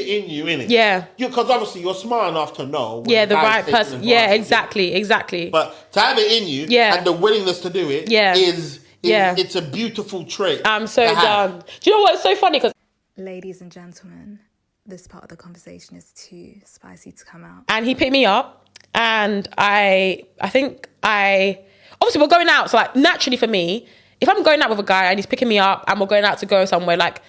in you, innit? Yeah. Because obviously you're smart enough to know. Yeah, the right person. Yeah, exactly. But to have it in you and the willingness to do it is it's a beautiful trait. I'm so done. Do you know what's so funny? Because, ladies and gentlemen, this part of the conversation is too spicy to come out. And he picked me up, and I think obviously we're going out. So, like, naturally for me, if I'm going out with a guy and he's picking me up and we're going out to go somewhere, like,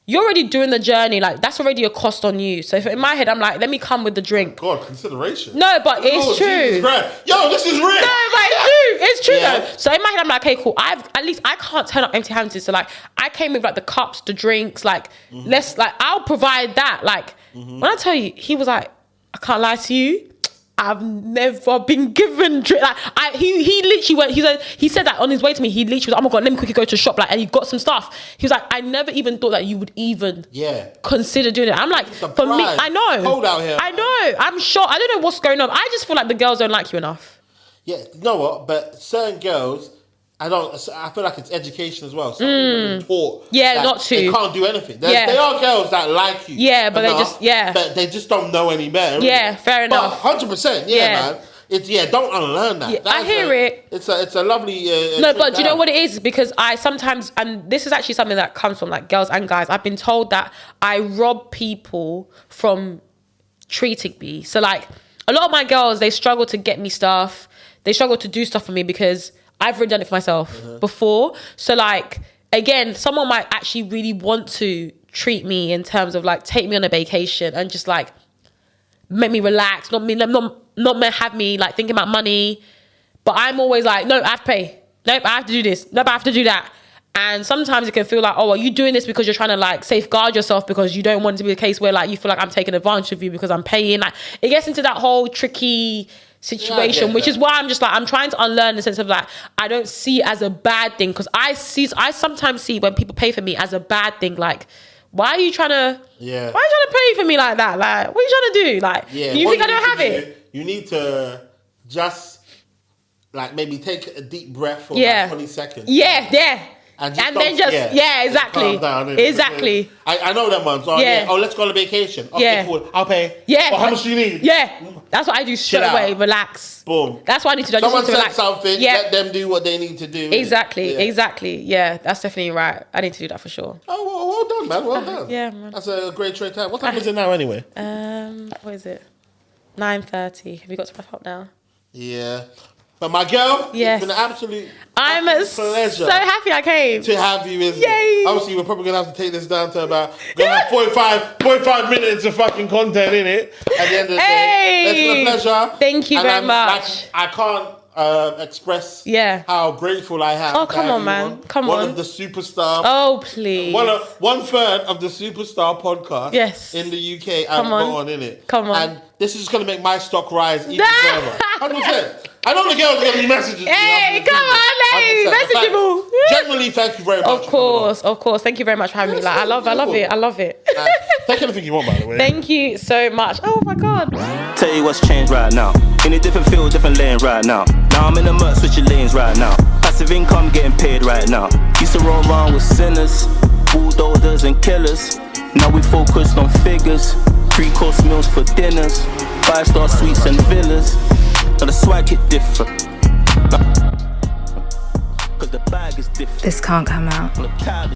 you're already doing the journey. Like, that's already a cost on you. So if in my head, I'm like, let me come with the drink. God, consideration. No, but it's true. Yo, this is real. No, but it's true though. So in my head, I'm like, okay, cool. At least I can't turn up empty-handed. So, like, I came with, like, the cups, the drinks, like, I'll provide that. Like, when I tell you, he was like, I can't lie to you, I've never been given drink. Like, he literally went. He said that on his way to me. He literally was, oh my God, let me quickly go to the shop. Like, and he got some stuff. He was like, I never even thought that you would even consider doing it. I'm like, for me, I know. Cold out here. I know. I'm shocked. I don't know what's going on. I just feel like the girls don't like you enough. Yeah, you know what? But certain girls, I feel like it's education as well. Some people taught not to. They can't do anything. There are girls that like you. Yeah, but but they just don't know any better. Yeah, fair enough. 100%, man. don't unlearn that. Yeah, I hear it. It's a lovely. No, but do you know what it is? Because I sometimes, and this is actually something that comes from like girls and guys. I've been told that I rob people from treating me. So like a lot of my girls, they struggle to get me stuff. They struggle to do stuff for me because I've already done it for myself before. So like, again, someone might actually really want to treat me in terms of like take me on a vacation and just like make me relax, not have me like thinking about money. But I'm always like, no, I have to pay. Nope, I have to do this. Nope, I have to do that. And sometimes it can feel like, oh, are you doing this because you're trying to like safeguard yourself because you don't want it to be a case where like you feel like I'm taking advantage of you because I'm paying. Like it gets into that whole tricky situation, which is why I'm just like, I'm trying to unlearn the sense of like, I don't see it as a bad thing, because I sometimes see when people pay for me as a bad thing. Like, why are you trying to pay for me like that? Like, what are you trying to do? Like, you think I don't have it? You need to just like maybe take a deep breath for about 20 seconds. Exactly. Exactly. I know them ones. Oh, let's go on a vacation. Okay, cool. I'll pay. Yeah. Well, how much do you need? Yeah. That's what I do straight away. Relax. Boom. That's what I need to do. Someone said something. Let them do what they need to do. Exactly. Yeah, that's definitely right. I need to do that for sure. Oh, well done, man. Well done. Yeah, man. That's a great trait to have. What time is it now, anyway? What is it? 9:30. Have you got to wrap up now? Yeah. But my girl, it's been an absolute pleasure. So happy I came. To have you. Yay. Obviously, we're probably going to have to take this down to about 45 minutes of fucking content in it at the end of the day. It's been a pleasure. Thank you very much. I can't express how grateful I am. Oh, come on, man. Come on. One of the superstar. Oh, please. 1/3 of the superstar podcast in the UK. I've got on in it. Come on. And this is going to make my stock rise even further. 100%. I know the girls are going to be messaging me. Hey, come on, ladies. Messageable. Genuinely, thank you very much. Of course. Thank you very much for having me. Like, I love it. Take anything you want, by the way. Thank you so much. Oh, my God. Tell you what's changed right now. In a different field, different lane right now. Now I'm in the mud, switching lanes right now. Passive income getting paid right now. Used to roll around with sinners, bulldozers and killers. Now we focused on figures. 3-course meals for dinners. 5-star suites and villas. Now the swag hit different. Cause the bag is different. This can't come out.